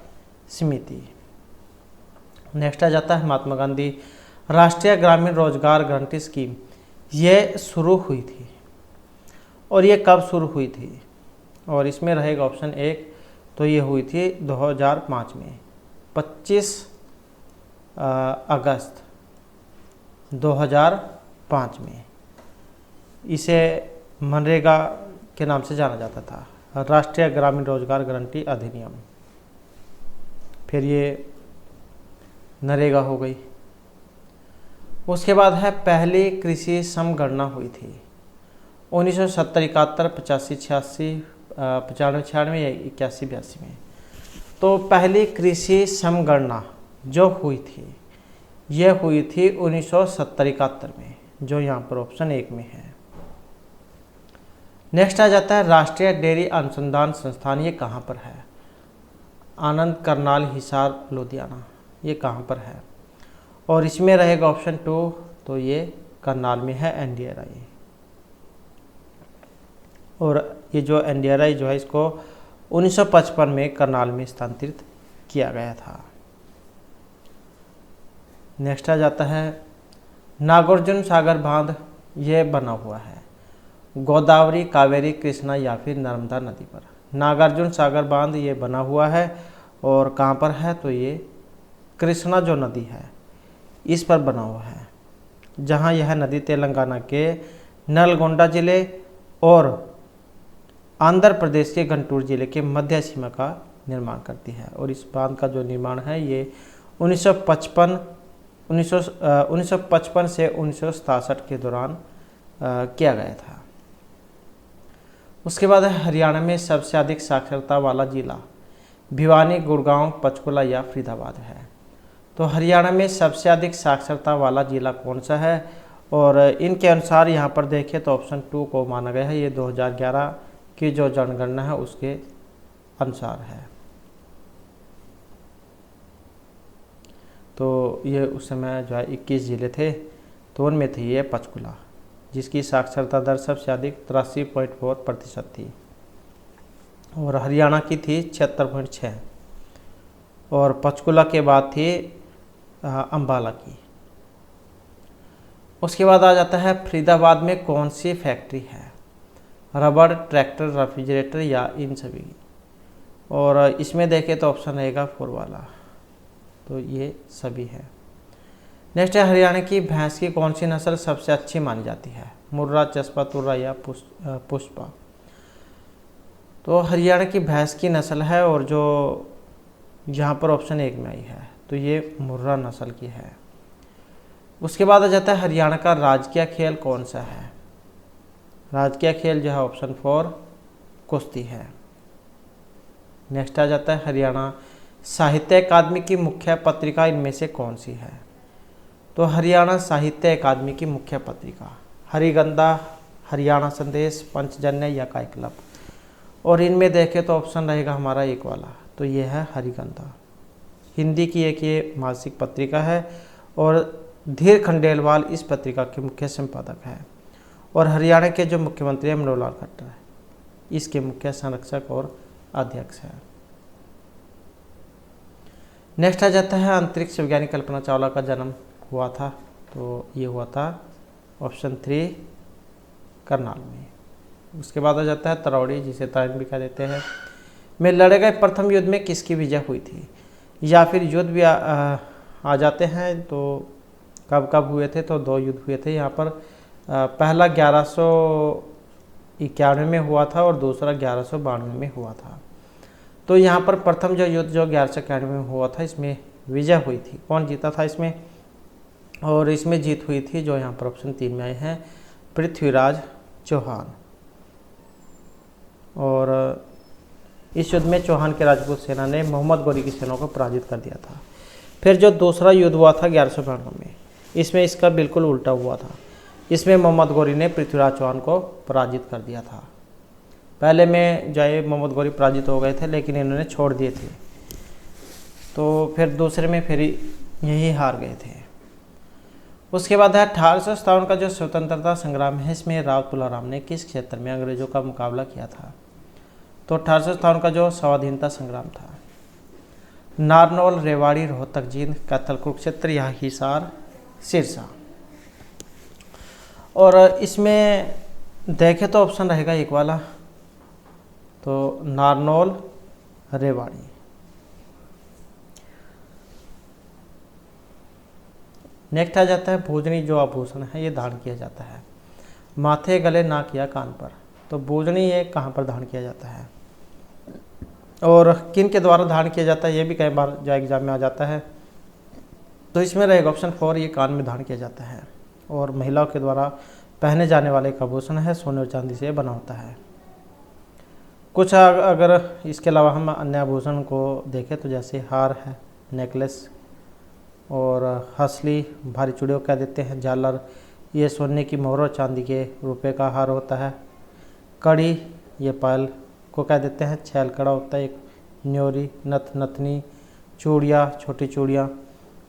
समिति। नेक्स्ट आ जाता है महात्मा गांधी राष्ट्रीय ग्रामीण रोजगार गारंटी स्कीम। ये शुरू हुई थी, और ये कब शुरू हुई थी, और इसमें रहेगा ऑप्शन 1, तो ये हुई थी 2005 में 25 अगस्त 2005 में। इसे मनरेगा के नाम से जाना जाता था, राष्ट्रीय ग्रामीण रोजगार गारंटी अधिनियम। फिर ये नरेगा हो गई। उसके बाद है पहली कृषि समगणना हुई थी 1970, 71, 85, 86, 95, 96 या 81, 82 में। तो पहली कृषि समगणना जो हुई थी ये हुई थी 1970, 71 में, जो यहाँ पर ऑप्शन 1 में है। नेक्स्ट आ जाता है राष्ट्रीय डेयरी अनुसंधान संस्थान, ये कहाँ पर है? आनंद करनाल हिसार लुधियाना, ये कहाँ पर है? और इसमें रहेगा ऑप्शन 2, तो ये करनाल में है NDRI। और ये जो NDRI जो है इसको 1955 में करनाल में स्थानांतरित किया गया था। नेक्स्ट आ जाता है नागार्जुन सागर बांध, ये बना हुआ है गोदावरी, कावेरी, कृष्णा या फिर नर्मदा नदी पर। नागार्जुन सागर बांध ये बना हुआ है और कहाँ पर है? तो ये कृष्णा जो नदी है इस पर बना हुआ है, जहाँ यह नदी तेलंगाना के नलगोंडा जिले और आंध्र प्रदेश के गुंटूर जिले के मध्य सीमा का निर्माण करती है। और इस बांध का जो निर्माण है ये 1955 से 1967 के दौरान किया गया था। उसके बाद हरियाणा में सबसे अधिक साक्षरता वाला जिला भिवानी, गुड़गांव, पंचकुला या फरीदाबाद है। तो हरियाणा में सबसे अधिक साक्षरता वाला जिला कौन सा है? और इनके अनुसार यहाँ पर देखें तो ऑप्शन 2 को माना गया है। ये 2011 की जो जनगणना है उसके अनुसार है। तो ये उस समय जो है 21 जिले थे, तो उनमें थी ये पंचकुला, जिसकी साक्षरता दर सबसे अधिक 83.4% थी। और हरियाणा की थी 76.6 और पंचकुला के बाद थी अंबाला की। उसके बाद आ जाता है फरीदाबाद में कौन सी फैक्ट्री है? रबड़, ट्रैक्टर, रेफ्रिजरेटर या इन सभी। और इसमें देखें तो ऑप्शन रहेगा 4 वाला, तो ये सभी है। नेक्स्ट है हरियाणा की भैंस की कौन सी नस्ल सबसे अच्छी मानी जाती है? मुर्रा, चस्पा, तुर्रा या पुष्पा। तो हरियाणा की भैंस की नस्ल है और जो यहाँ पर ऑप्शन 1 में आई है तो ये मुर्रा नस्ल की है। उसके बाद आ जाता है हरियाणा का राजकीय खेल कौन सा है? राजकीय खेल जो है ऑप्शन 4 कुश्ती है। नेक्स्ट आ जाता है हरियाणा साहित्य अकादमी की मुख्य पत्रिका इनमें से कौन सी है? तो हरियाणा साहित्य अकादमी की मुख्य पत्रिका हरिगंधा, हरियाणा संदेश, पंचजन्य या कायकलब। और इनमें देखें तो ऑप्शन रहेगा हमारा 1 वाला, तो ये है हरिगंधा। हिंदी की एक ये मासिक पत्रिका है और धीर खंडेलवाल इस पत्रिका के मुख्य संपादक है। और हरियाणा के जो मुख्यमंत्री हैं मनोहर लाल खट्टर, इसके मुख्य संरक्षक और अध्यक्ष है। नेक्स्ट आ जाता है अंतरिक्ष वैज्ञानिक कल्पना चावला का जन्म हुआ था, तो ये हुआ था ऑप्शन 3 करनाल में। उसके बाद आ जाता है तरौड़ी, जिसे तराइन भी कह देते हैं, में लड़े गए प्रथम युद्ध में किसकी विजय हुई थी? या फिर युद्ध भी आ जाते हैं तो कब कब हुए थे? तो 2 युद्ध हुए थे यहाँ पर। पहला 1191 में हुआ था और दूसरा 1192 में हुआ था। तो यहाँ पर प्रथम जो युद्ध जो 1191 में हुआ था इसमें विजय हुई थी। कौन जीता था इसमें? और इसमें जीत हुई थी जो यहाँ पर ऑप्शन 3 में आए हैं, पृथ्वीराज चौहान। और इस युद्ध में चौहान के राजपूत सेना ने मोहम्मद गौरी की सेना को पराजित कर दिया था। फिर जो दूसरा युद्ध हुआ था 1192 में, इसमें इसका बिल्कुल उल्टा हुआ था। इसमें मोहम्मद गौरी ने पृथ्वीराज चौहान को पराजित कर दिया था। पहले में जो है मोहम्मद गौरी पराजित हो गए थे, लेकिन इन्होंने छोड़ दिए थे। तो फिर दूसरे में फिर यही हार गए थे। उसके बाद है 1857 का जो स्वतंत्रता संग्राम है, इसमें राव तुलाराम ने किस क्षेत्र में अंग्रेजों का मुकाबला किया था? तो 1857 का जो स्वाधीनता संग्राम था, नारनौल, रेवाड़ी, रोहतक, जींद, कैथल, कुरुक्षेत्र या हिसार, सिरसा। और इसमें देखें तो ऑप्शन रहेगा 1 वाला, तो नारनौल, रेवाड़ी। नेक्स्ट आ जाता है भोजनी जो आभूषण है ये धारण किया जाता है माथे, गले, नाक या कान पर। तो भोजनी ये कहाँ पर धारण किया जाता है और किन के द्वारा धारण किया जाता है, ये भी कई बार जो एग्जाम में आ जाता है। तो इसमें रहेगा ऑप्शन 4, ये कान में धारण किया जाता है और महिलाओं के द्वारा पहने जाने वाले एक आभूषण है, सोने और चांदी से बना होता है। कुछ अगर इसके अलावा हम अन्य आभूषण को देखें तो जैसे हार है, नेकलेस और हंसली, भारी चूड़ियों कह देते हैं, झालर, ये सोने की मोहर और चांदी के रुपए का हार होता है। कड़ी, ये पायल को कह देते हैं। छैल कड़ा होता है एक, न्योरी, नथ नथनी, चूड़ियाँ, छोटी चूड़ियाँ।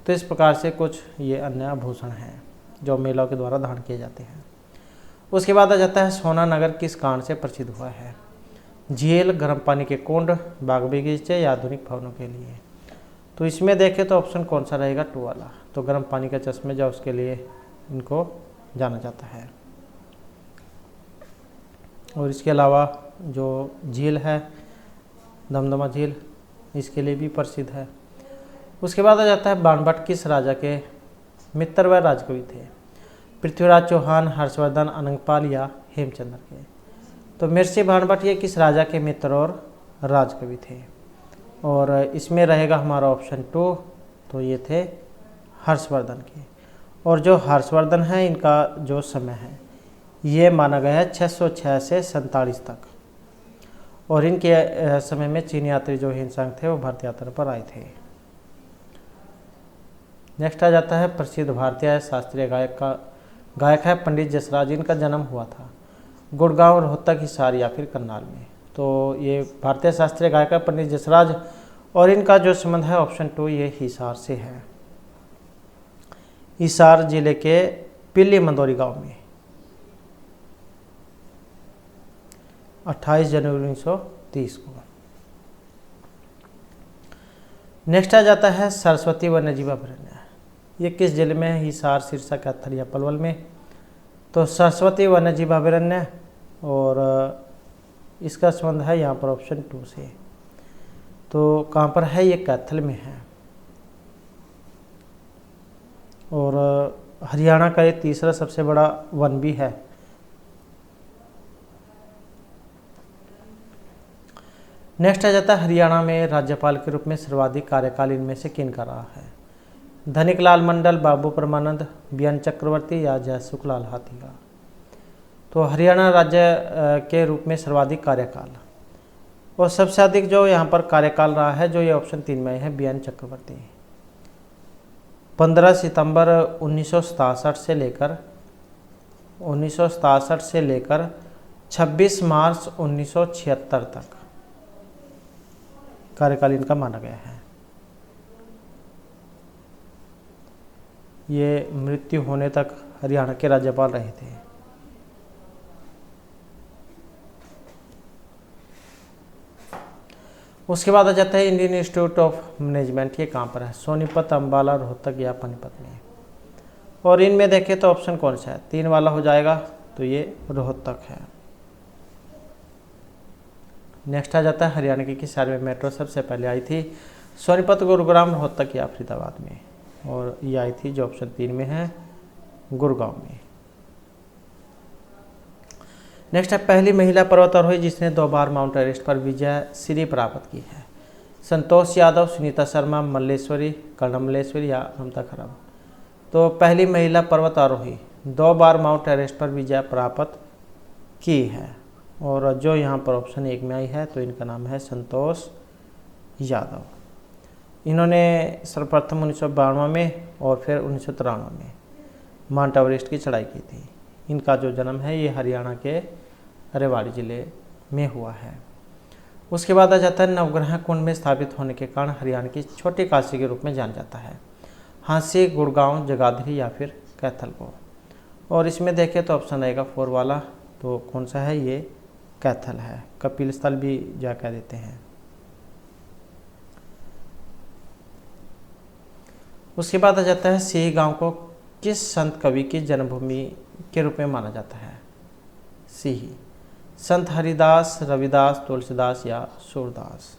तो इस प्रकार से कुछ ये अन्य आभूषण हैं जो महिलाओं के द्वारा धारण किए जाते हैं। उसके बाद आ जाता है सोना नगर किस कारण से प्रसिद्ध हुआ है। झील, गर्म पानी के कुंड, बाग बगीचे या आधुनिक भवनों के लिए। तो इसमें देखें तो ऑप्शन कौन सा रहेगा, 2 वाला। तो गर्म पानी के चश्मे जो उसके लिए इनको जाना जाता है। और इसके अलावा जो झील है दमदमा झील, इसके लिए भी प्रसिद्ध है। उसके बाद आ जाता है बाणभट्ट किस राजा के मित्र व राजकवि थे। पृथ्वीराज चौहान, हर्षवर्धन, अनंगपाल या हेमचंद्र के। तो महर्षि बाणभट्ट ये किस राजा के मित्र और राजकवि थे। और इसमें रहेगा हमारा ऑप्शन 2, तो ये थे हर्षवर्धन के। और जो हर्षवर्धन है इनका जो समय है ये माना गया है 606 से 47 तक। और इनके समय में चीन यात्री जो हिंसांग थे वो भारत यात्रा पर आए थे। नेक्स्ट आ जाता है प्रसिद्ध भारतीय शास्त्रीय गायक है पंडित जसराज। इनका जन्म हुआ था गुड़गांव, रोहतक, हिसार या फिर करनाल में। तो ये भारतीय शास्त्रीय गायक है पंडित जसराज। और इनका जो संबंध है ऑप्शन 2 ये हिसार से है। हिसार जिले के पिल्ली मंदोरी गांव में 28 जनवरी 1930 को। नेक्स्ट आ जाता है सरस्वती वन्यजीव अभयारण्य। ये किस जिले में है, हिसार, सिरसा, कैथल या पलवल में। तो सरस्वती वन्यजीव अभयारण्य, और इसका संबंध है यहाँ पर ऑप्शन 2 से। तो कहाँ पर है, ये कैथल में है। और हरियाणा का ये तीसरा सबसे बड़ा वन भी है। नेक्स्ट आ जाता है हरियाणा में राज्यपाल के रूप में सर्वाधिक कार्यकाल इनमें से किन का रहा है। धनिक लाल मंडल, बाबू परमानंद, बीएन चक्रवर्ती या जयसुखलाल हाथीगा। तो हरियाणा राज्य के रूप में सर्वाधिक कार्यकाल और सबसे अधिक जो यहाँ पर कार्यकाल रहा है, जो ये ऑप्शन 3 में है, बीएन चक्रवर्ती। 15 सितंबर 1967 से लेकर 26 मार्च 1976 तक कार्यकाल इनका माना गया है। ये मृत्यु होने तक हरियाणा के राज्यपाल रहे थे। उसके बाद आ जाता है इंडियन इंस्टीट्यूट ऑफ मैनेजमेंट। ये कहाँ पर है, सोनीपत, अम्बाला, रोहतक या पानीपत में। और इनमें देखें तो ऑप्शन कौन सा है, 3 वाला हो जाएगा, तो ये रोहतक है। नेक्स्ट आ जाता है हरियाणा की किस शहर में मेट्रो सबसे पहले आई थी। सोनीपत, गुरुग्राम, रोहतक या फरीदाबाद में। और ये आई थी जो ऑप्शन 3 में है, गुरुगांव में। नेक्स्ट है पहली महिला पर्वतारोही जिसने 2 बार माउंट एवरेस्ट पर विजय श्री प्राप्त की है। संतोष यादव, सुनीता शर्मा, मल्लेश्वरी, कर्णमल्लेश्वरी या ममता खरब। तो पहली महिला पर्वतारोही 2 बार माउंट एवरेस्ट पर विजय प्राप्त की है। और जो यहाँ पर ऑप्शन 1 में आई है, तो इनका नाम है संतोष यादव। इन्होंने सर्वप्रथम 1992 में और फिर 1993 में माउंट एवरेस्ट की चढ़ाई की थी। इनका जो जन्म है ये हरियाणा के रेवाड़ी जिले में हुआ है। उसके बाद आ जाता है नवग्रह कुंड में स्थापित होने के कारण हरियाणा की छोटी काशी के रूप में जाना जाता है। हांसी, गुड़गांव, जगाधरी या फिर कैथल को। और इसमें देखें तो ऑप्शन आएगा 4 वाला, तो कौन सा है, ये कैथल है। कपिल स्थल भी जा कह देते हैं। उसके बाद आ जाता है सिही गांव को किस संत कवि की जन्मभूमि के रूप में माना जाता है। सिही, संत हरिदास, रविदास, तुलसीदास या सूरदास।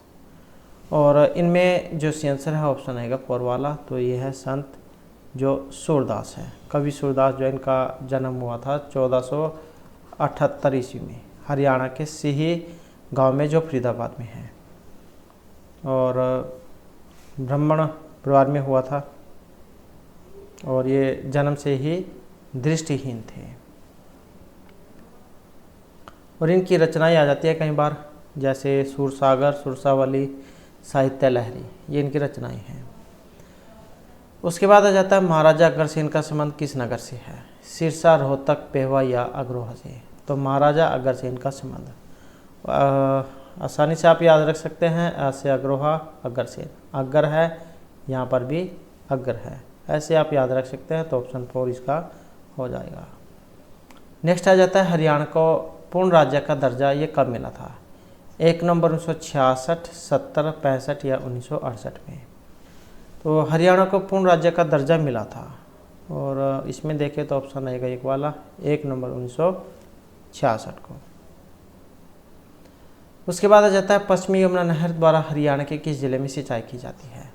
और इनमें जो सी आंसर है ऑप्शन आएगा 4 वाला, तो ये है संत जो सूरदास है। कवि सूरदास जो इनका जन्म हुआ था 1478 ईस्वी में हरियाणा के सिही गांव में जो फरीदाबाद में है। और ब्राह्मण परिवार में हुआ था और ये जन्म से ही दृष्टिहीन थे। और इनकी रचनाएं आ जाती है कई बार, जैसे सूरसागर, सुरसावली, साहित्य लहरी, ये इनकी रचनाएं हैं। उसके बाद आ जाता है महाराजा अग्रसेन का संबंध किस नगर से है। सिरसा, रोहतक, पेहवा या अग्रोहा से। तो महाराजा अग्रसेन का संबंध। आसानी से आप याद रख सकते हैं, ऐसे अग्रहा अग्रसेन, अग्र है यहाँ पर भी अग्र है, ऐसे आप याद रख सकते हैं। तो ऑप्शन 4 इसका हो जाएगा। नेक्स्ट आ जाता है हरियाणा को पूर्ण राज्य का दर्जा ये कब मिला था? 1 नंबर 1966, 70, 65 या 1968 में। तो हरियाणा को पूर्ण राज्य का दर्जा मिला था, और इसमें देखें तो ऑप्शन आएगा एक वाला, 1 नंबर 1966 को। उसके बाद आ जाता है पश्चिमी यमुना नहर द्वारा हरियाणा के किस जिले में सिंचाई की जाती है?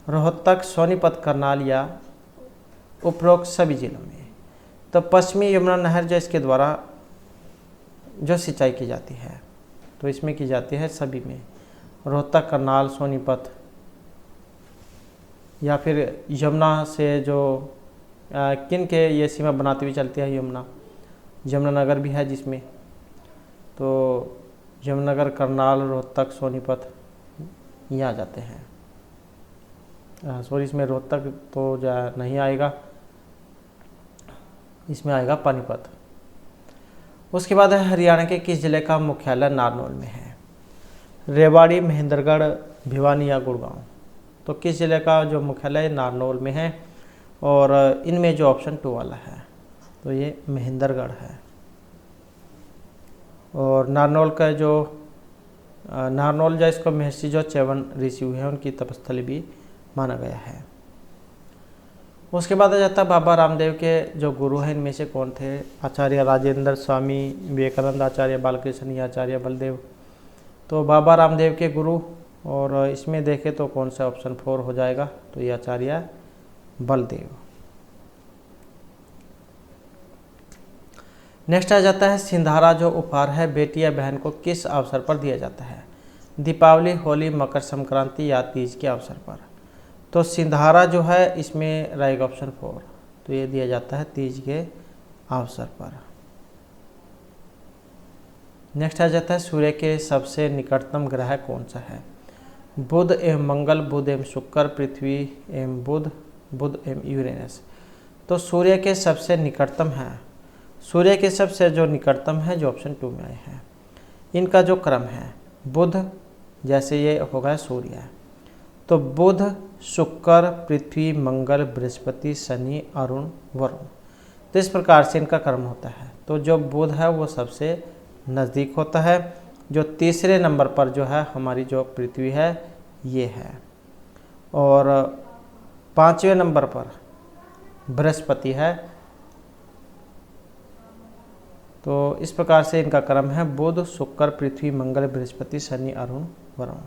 रोहतक, सोनीपत, करनाल या उपरोक्त सभी जिलों में। तो पश्चिमी यमुना नहर जो इसके द्वारा जो सिंचाई की जाती है, तो इसमें की जाती है सभी में, रोहतक, करनाल, सोनीपत, या फिर यमुना से जो किन के ये सीमा बनाती हुई चलती है यमुना, यमुनानगर भी है जिसमें, तो यमुनानगर, करनाल, रोहतक, सोनीपत ये आ जाते हैं। सॉरी, इसमें रोहतक तो नहीं आएगा, इसमें आएगा पानीपत। उसके बाद है हरियाणा के किस जिले का मुख्यालय नारनौल में है? रेवाड़ी, महेंद्रगढ़, भिवानी या गुड़गांव। तो किस जिले का जो मुख्यालय नारनौल में है, और इनमें जो ऑप्शन 2 वाला है तो ये महेंद्रगढ़ है। और नारनौल का जो नारनौल जो इसको महर्षि जो च्यवन ऋषि हुए हैं उनकी तपस्थली भी माना गया है। उसके बाद आ जाता है बाबा रामदेव के जो गुरु हैं इनमें से कौन थे? आचार्य राजेंद्र, स्वामी विवेकानंद, आचार्य बालकृष्ण या आचार्य बलदेव। तो बाबा रामदेव के गुरु, और इसमें देखें तो कौन सा ऑप्शन 4 हो जाएगा, तो ये आचार्य बलदेव। नेक्स्ट आ जाता है सिंधारा जो उपहार है बेटी या बहन को किस अवसर पर दिया जाता है? दीपावली, होली, मकर संक्रांति या तीज के अवसर पर। तो सिंधारा जो है इसमें रहेगा ऑप्शन 4, तो ये दिया जाता है तीज के अवसर पर। नेक्स्ट आ जाता है सूर्य के सबसे निकटतम ग्रह कौन सा है? बुध एवं मंगल, बुध एवं शुक्र, पृथ्वी एवं बुध, बुध एवं यूरेनस। तो सूर्य के सबसे निकटतम है, सूर्य के सबसे जो निकटतम है जो ऑप्शन 2 में आए हैं, इनका जो क्रम है बुध, जैसे ये होगा सूर्य, तो बुध, शुक्र, पृथ्वी, मंगल, बृहस्पति, शनि, अरुण, वरुण। तो इस प्रकार से इनका क्रम होता है। तो जो बुध है वो सबसे नज़दीक होता है, जो तीसरे नंबर पर जो है हमारी जो पृथ्वी है ये है, और 5वें नंबर पर बृहस्पति है। तो इस प्रकार से इनका क्रम है बुध, शुक्र, पृथ्वी, मंगल, बृहस्पति, शनि, अरुण, वरुण।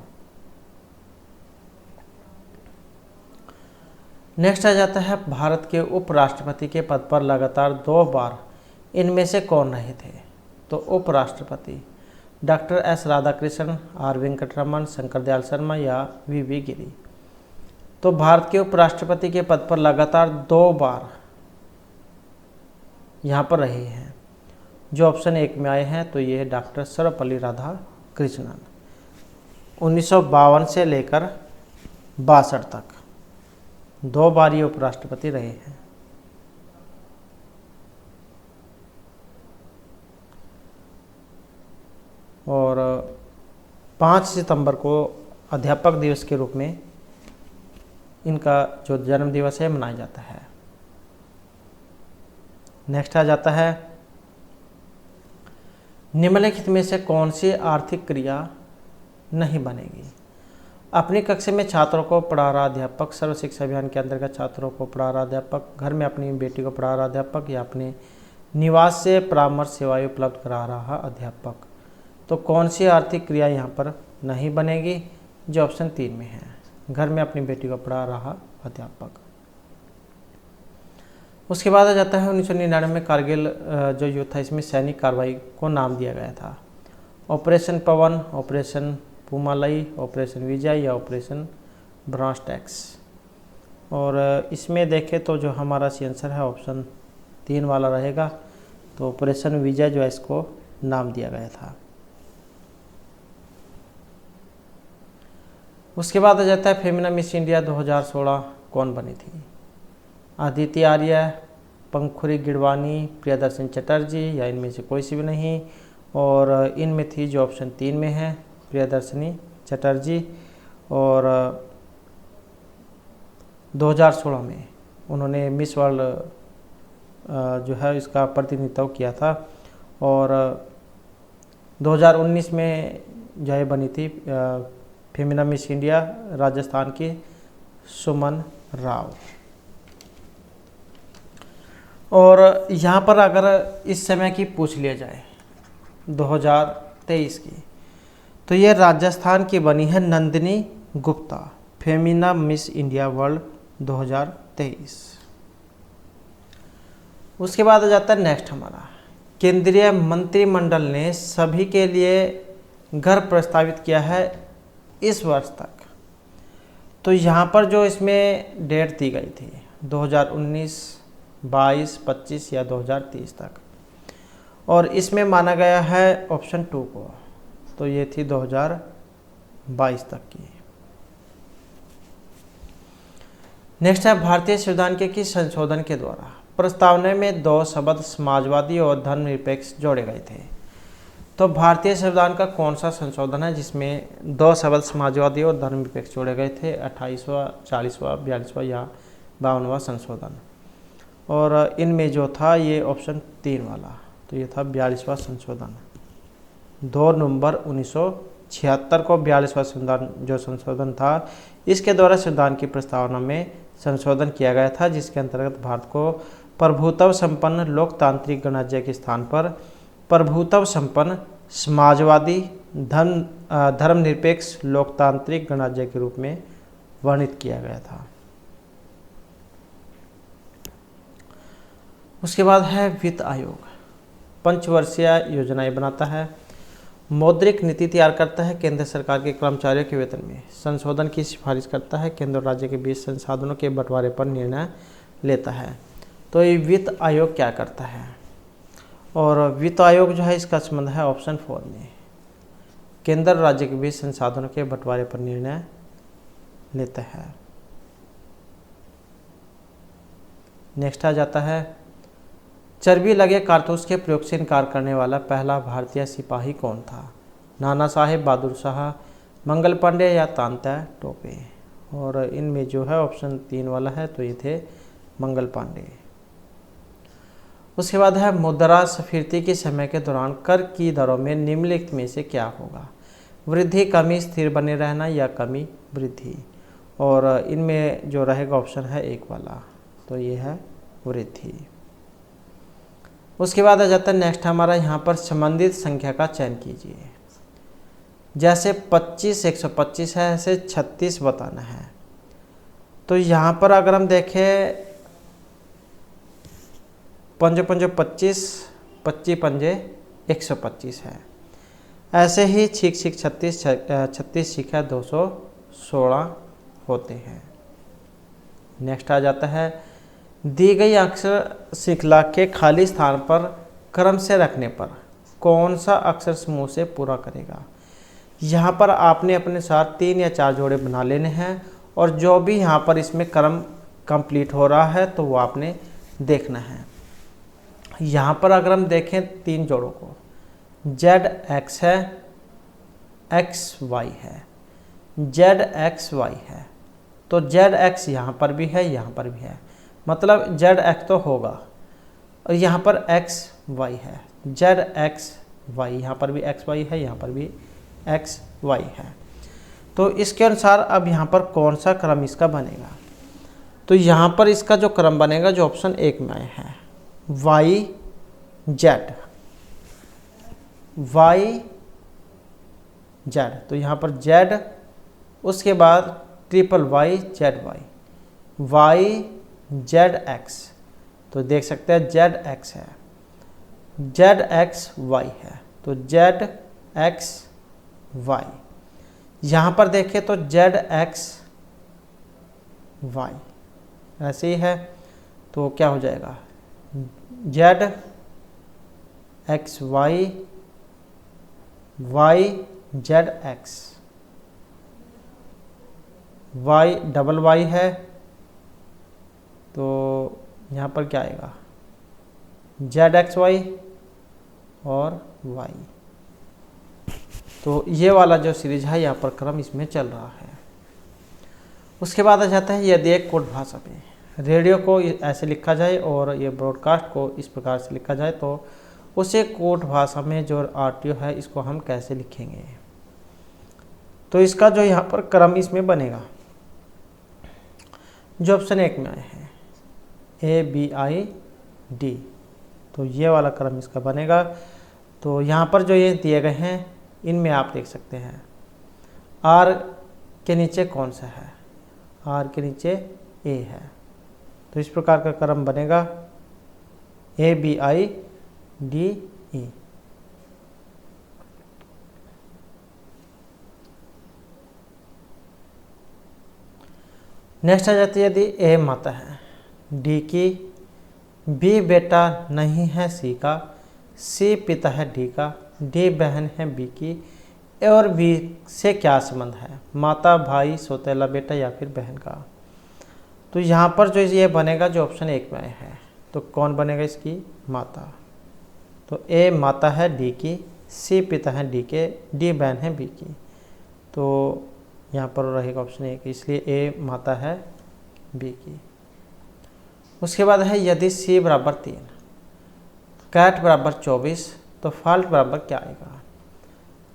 नेक्स्ट आ जाता है भारत के उपराष्ट्रपति के पद पर लगातार 2 बार इनमें से कौन रहे थे? तो उपराष्ट्रपति doctor S Radhakrishnan, R Venkataraman, Shankar Dayal Sharma या वी गिरी। तो भारत के उपराष्ट्रपति के पद पर लगातार 2 बार यहाँ पर रहे हैं, जो ऑप्शन 1 में आए हैं, तो ये है डॉक्टर सर्वपल्ली राधाकृष्णन। 1952 से लेकर 62 तक 2 बार ये उपराष्ट्रपति रहे हैं। और 5 सितंबर को अध्यापक दिवस के रूप में इनका जो जन्म दिवस है मनाया जाता है। नेक्स्ट आ जाता है निम्नलिखित में से कौन सी आर्थिक क्रिया नहीं बनेगी? अपनी कक्षा में छात्रों को पढ़ा रहा अध्यापक, सर्व शिक्षा अभियान के अंतर्गत छात्रों को पढ़ा रहा अध्यापक, घर में अपनी बेटी को पढ़ा रहा अध्यापक, या अपने निवास से परामर्श सेवाएं उपलब्ध करा रहा अध्यापक। तो कौन सी आर्थिक क्रिया यहाँ पर नहीं बनेगी? जो ऑप्शन 3 में है, घर में अपनी बेटी को पढ़ा रहा अध्यापक। उसके बाद आ जाता है 1999 में कारगिल जो युद्ध था इसमें सैनिक कार्रवाई को नाम दिया गया था। ऑपरेशन पवन, ऑपरेशन पुमालई, ऑपरेशन विजय या ऑपरेशन ब्रांच टैक्स। और इसमें देखें तो जो हमारा सी आंसर है ऑप्शन 3 वाला रहेगा। तो ऑपरेशन विजय जो है इसको नाम दिया गया था। उसके बाद आ जाता है फेमिना मिस इंडिया 2016 कौन बनी थी? अदिति आर्य, पंखुरी गिडवानी, प्रियदर्शन चटर्जी, या इनमें से कोई सी भी नहीं। और इनमें थी जो ऑप्शन 3 में है, प्रियदर्शनी चटर्जी। और 2016 में उन्होंने मिस वर्ल्ड जो है इसका प्रतिनिधित्व किया था। और 2019 में जो है बनी थी फेमिना मिस इंडिया राजस्थान की सुमन राव। और यहाँ पर अगर इस समय की पूछ लिया जाए 2023 की, तो ये राजस्थान की बनी है Nandini Gupta, Femina miss India world 2023। उसके बाद आ जाता है नेक्स्ट हमारा, केंद्रीय मंत्रिमंडल ने सभी के लिए घर प्रस्तावित किया है इस वर्ष तक। तो यहाँ पर जो इसमें डेट दी गई थी 2019, 22, 25 या 2030 तक, और इसमें माना गया है ऑप्शन 2 को, तो ये थी 2022 तक की। नेक्स्ट है भारतीय संविधान के संशोधन के द्वारा प्रस्तावना में 2 शब्द समाजवादी और धर्मनिरपेक्ष जोड़े गए थे। तो भारतीय संविधान का कौन सा संशोधन है जिसमें 2 शब्द समाजवादी और धर्मनिरपेक्ष जोड़े गए थे? 28वां, 40वां, 42वां या 52वां संशोधन। और इनमें जो था ये ऑप्शन 3 वाला, तो ये था 42वां संशोधन। 2 नवंबर 1976 को 42वां संशोधन था, इसके द्वारा संविधान की प्रस्तावना में संशोधन किया गया था, जिसके अंतर्गत भारत को प्रभुत्व संपन्न लोकतांत्रिक गणराज्य के स्थान पर प्रभुत्व संपन्न समाजवादी धर्मनिरपेक्ष लोकतांत्रिक गणराज्य के रूप में वर्णित किया गया था। उसके बाद है वित्त आयोग, पंचवर्षीय योजनाएं बनाता है, मौद्रिक नीति तैयार करता है, केंद्र सरकार के कर्मचारियों के वेतन में संशोधन की सिफारिश करता है, केंद्र और राज्य के बीच संसाधनों के बंटवारे पर निर्णय लेता है। तो ये वित्त आयोग क्या करता है? और वित्त आयोग जो है इसका संबंध है ऑप्शन 4 में, केंद्र और राज्य के बीच संसाधनों के बंटवारे पर निर्णय लेता है। नेक्स्ट आ जाता है, चर्बी लगे कारतूस के प्रयोग से इनकार करने वाला पहला भारतीय सिपाही कौन था? नाना साहेब बहादुर शाह, मंगल पांडे या तात्या टोपे। और इनमें जो है ऑप्शन 3 वाला है, तो ये थे मंगल पांडे। उसके बाद है मुद्रास्फीति के समय के दौरान कर की दरों में निम्नलिखित में से क्या होगा? वृद्धि, कमी, स्थिर बने रहना या कमी, वृद्धि। और इनमें जो रहेगा ऑप्शन है 1 वाला, तो ये है वृद्धि। उसके बाद आ जाता है नेक्स्ट हमारा, यहाँ पर संबंधित संख्या का चयन कीजिए। जैसे 25 125 है, ऐसे 36 बताना है। तो यहाँ पर अगर हम देखें 5 5 25, 25 पंजे 125 है। ऐसे ही 6 6 36, 36 6 216 होते हैं। नेक्स्ट आ जाता है, दी गई अक्षर श्रृंखला के खाली स्थान पर क्रम से रखने पर कौन सा अक्षर समूह से पूरा करेगा? यहाँ पर आपने अपने साथ 3 या 4 जोड़े बना लेने हैं, और जो भी यहाँ पर इसमें क्रम कंप्लीट हो रहा है तो वो आपने देखना है। यहाँ पर अगर हम देखें 3 जोड़ों को, ZX है, XY है, ZXY है, तो ZX यहाँ पर भी है, यहाँ पर भी है, मतलब ZX तो होगा। और यहाँ पर XY है, ZXY, यहाँ पर भी XY है, यहाँ पर भी XY है। तो इसके अनुसार अब यहाँ पर कौन सा क्रम इसका बनेगा? तो यहाँ पर इसका जो क्रम बनेगा जो ऑप्शन 1 में है, YZ, तो यहाँ पर Z, उसके बाद YZX, तो देख सकते हैं ZX है, ZXY है, तो ZXY। यहाँ पर देखें तो ZXY ऐसे ही है, तो क्या हो जाएगा ZXY YZX, Y double Y है, तो यहाँ पर क्या आएगा ZXY और Y। तो ये वाला जो सीरीज है यहाँ पर क्रम इसमें चल रहा है। उसके बाद आ जाता है यदि एक कोड भाषा में रेडियो को ऐसे लिखा जाए और ये ब्रॉडकास्ट को इस प्रकार से लिखा जाए तो उसे कोड भाषा में जो RTO है इसको हम कैसे लिखेंगे। तो इसका जो यहाँ पर क्रम इसमें बनेगा जो ऑप्शन 1 में आए हैं ABID, तो ये वाला क्रम इसका बनेगा। तो यहाँ पर जो ये दिए गए हैं इनमें आप देख सकते हैं R के नीचे कौन सा है, R के नीचे A है। तो इस प्रकार का क्रम बनेगा ABIDE। नेक्स्ट आ जाती है यदि A माता है D की, B बेटा नहीं है C का, C पिता है D का, D बहन है B की और B से क्या संबंध है, माता, भाई, सौतेला बेटा या फिर बहन का। तो यहाँ पर जो ये बनेगा जो ऑप्शन 1 में आया है तो कौन बनेगा इसकी, माता। तो A माता है D की, C पिता है D के, D बहन है B की। तो यहाँ पर रहेगा ऑप्शन 1, इसलिए A माता है B की। उसके बाद है यदि C बराबर 3, कैट बराबर 24 तो फॉल्ट बराबर क्या आएगा।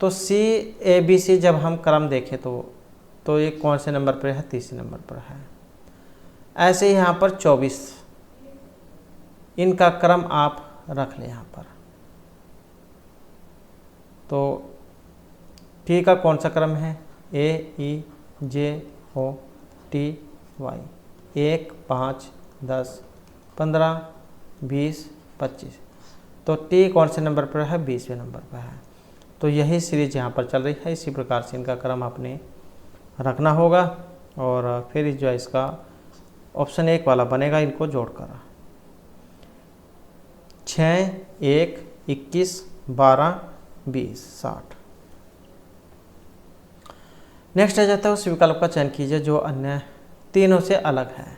तो CABC जब हम क्रम देखें तो ये कौन से नंबर पर है, तीसरे नंबर पर है। ऐसे ही यहाँ पर 24 इनका क्रम आप रख लें यहाँ पर। तो T का कौन सा क्रम है, AEJOTY 1, 5, 10, 15, 20, 25। तो T कौन से नंबर पर है, 20वें नंबर पर है। तो यही सीरीज यहाँ पर चल रही है। इसी प्रकार से इनका क्रम आपने रखना होगा और फिर जो है इसका ऑप्शन 1 वाला बनेगा इनको जोड़कर 6, 1, 21, 12, 20, 60। नेक्स्ट आ जाता है उस विकल्प का चयन कीजिए जो अन्य तीनों से अलग है।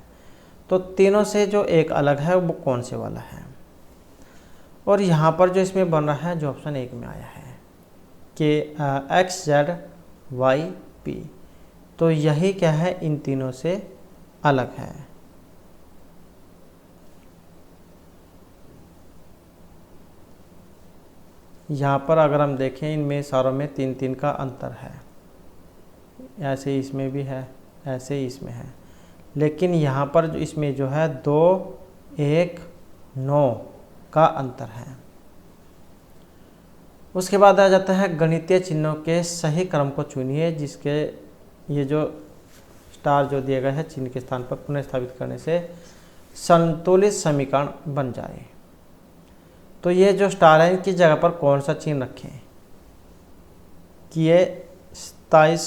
तो तीनों से जो एक अलग है वो कौन से वाला है। और यहाँ पर जो इसमें बन रहा है जो ऑप्शन 1 में आया है कि XZYP, तो यही क्या है, इन तीनों से अलग है। यहाँ पर अगर हम देखें इनमें सारों में 3-3 का अंतर है, ऐसे इसमें भी है, ऐसे ही इसमें है। लेकिन यहाँ पर जो इसमें जो है 2, 1, 9 का अंतर है। उसके बाद आ जाता है गणितीय चिन्हों के सही क्रम को चुनिए जिसके ये जो स्टार जो दिए गए हैं चिन्ह के स्थान पर पुनः स्थापित करने से संतुलित समीकरण बन जाए। तो ये जो स्टार है इनकी जगह पर कौन सा चिन्ह रखें कि ये स्थायी,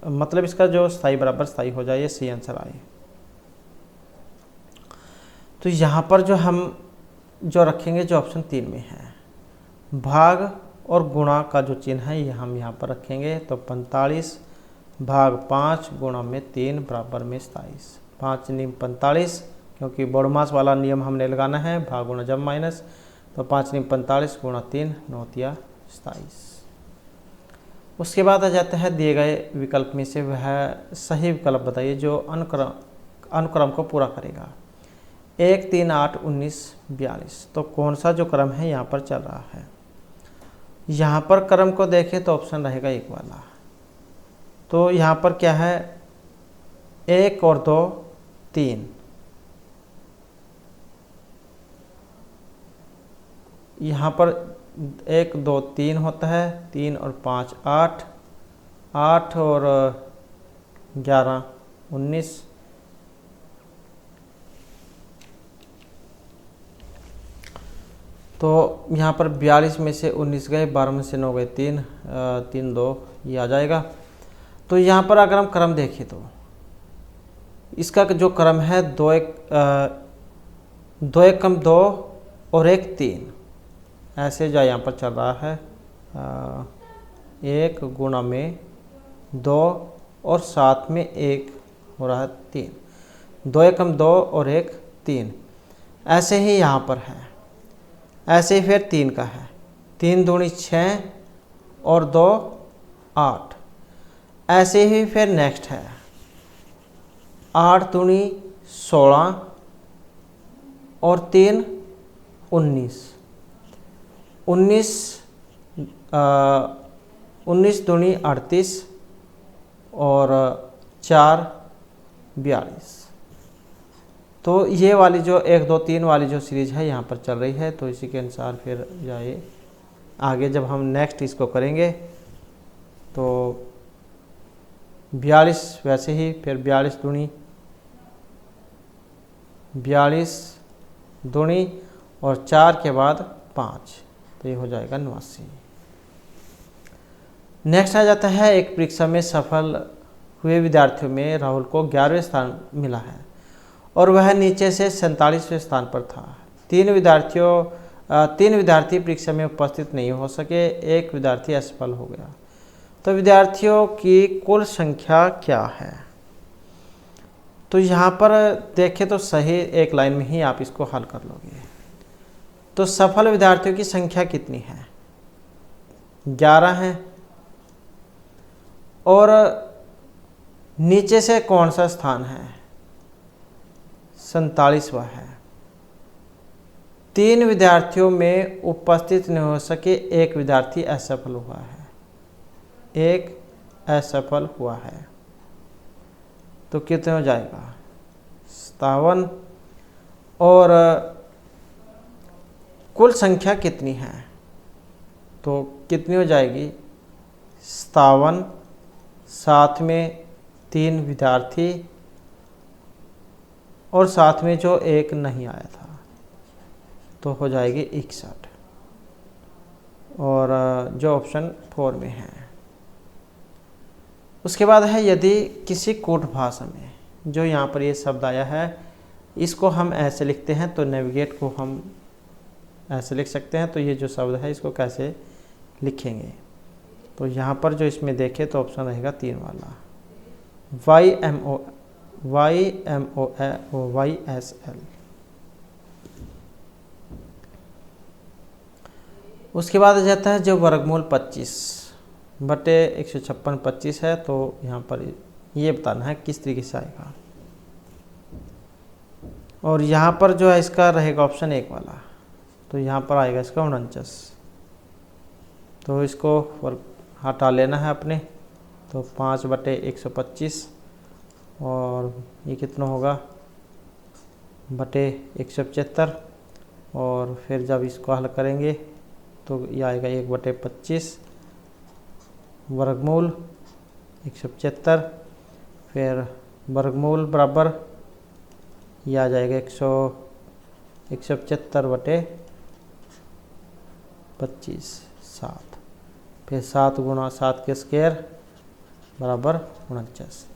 मतलब इसका जो स्थायी बराबर स्थायी हो जाए, ये सी आंसर आए। तो यहाँ पर जो हम जो रखेंगे जो ऑप्शन 3 में है, भाग और गुणा का जो चिन्ह है ये हम यहाँ पर रखेंगे। तो 45 भाग 5 गुणा में 3 बराबर में 27, 5 नियम 45, क्योंकि बॉडमास वाला नियम हमने लगाना है, भाग गुणा जब माइनस। तो 5 नियम 45 गुणा 3 9 27। उसके बाद आ जाता है दिए गए विकल्प में से वह सही विकल्प बताइए जो अनुक्रम को पूरा करेगा। 1, 3, 8, 19, 42। तो कौन सा जो क्रम है यहाँ पर चल रहा है। यहाँ पर क्रम को देखें तो ऑप्शन रहेगा 1 वाला। तो यहाँ पर क्या है, 1 और 2, 3। यहाँ पर 1, 2, 3 होता है, 3 और 5 8, 8 और 11 19। तो यहाँ पर 42 में से 19 गए, 12 में से 9 गए, 3, 3, 2 ये आ जाएगा। तो यहाँ पर अगर हम क्रम देखें तो इसका जो क्रम है 2, 1, 2 और 1, 3 ऐसे जो यहाँ पर चल रहा है। 1 गुणा में 2 और साथ में 1 हो रहा है 3, 2, 1, 2 और 1, 3 ऐसे ही यहाँ पर है। ऐसे ही फिर 3 का है, 3 दूनी 6 और 2 8। ऐसे ही फिर नेक्स्ट है 8 दूनी 16 और 3 19, 19 दूनी 38 और 4 42। तो ये वाली जो 1 2 3 वाली जो सीरीज है यहाँ पर चल रही है, तो इसी के अनुसार फिर जाइए आगे। जब हम नेक्स्ट इसको करेंगे तो 42 वैसे ही फिर 42 दूनी और 4 के बाद 5, तो ये हो जाएगा 89। नेक्स्ट आ जाता है एक परीक्षा में सफल हुए विद्यार्थियों में राहुल को 11वें स्थान मिला है और वह नीचे से 47वें स्थान पर था। 3 विद्यार्थी परीक्षा में उपस्थित नहीं हो सके, 1 विद्यार्थी असफल हो गया। तो विद्यार्थियों की कुल संख्या क्या है? तो यहाँ पर देखें तो सही एक लाइन में ही आप इसको हल कर लोगे। तो सफल विद्यार्थियों की संख्या कितनी है? 11 है। और नीचे से कौन सा स्थान है? 47वां है। 3 विद्यार्थियों में उपस्थित नहीं हो सके, 1 विद्यार्थी असफल हुआ है, 1 असफल हुआ है। तो कितने हो जाएगा? 57। और कुल संख्या कितनी है? तो कितनी हो जाएगी? 57, साथ में 3 विद्यार्थी और साथ में जो 1 नहीं आया था, तो हो जाएगी 61। और जो ऑप्शन 4 में है। उसके बाद है यदि किसी कूट भाषा में, जो यहाँ पर ये शब्द आया है इसको हम ऐसे लिखते हैं, तो नेविगेट को हम ऐसे लिख सकते हैं। तो ये जो शब्द है इसको कैसे लिखेंगे? तो यहाँ पर जो इसमें देखें तो ऑप्शन रहेगा 3 वाला, YMOYSL। उसके बाद आ जाता है जो वर्गमूल 25/156 25 है। तो यहाँ पर ये बताना है किस तरीके से आएगा। और यहाँ पर जो है इसका रहेगा ऑप्शन 1 वाला, तो यहाँ पर आएगा इसका 49। तो इसको हटा लेना है अपने। तो 5/125 और ये कितना होगा /175। और फिर जब इसको हल करेंगे तो ये आएगा 1/25 वर्गमूल 175, फिर वर्गमूल बराबर ये आ जाएगा 175/25 7, फिर 7 गुणा 7 के स्क्वायर बराबर 49।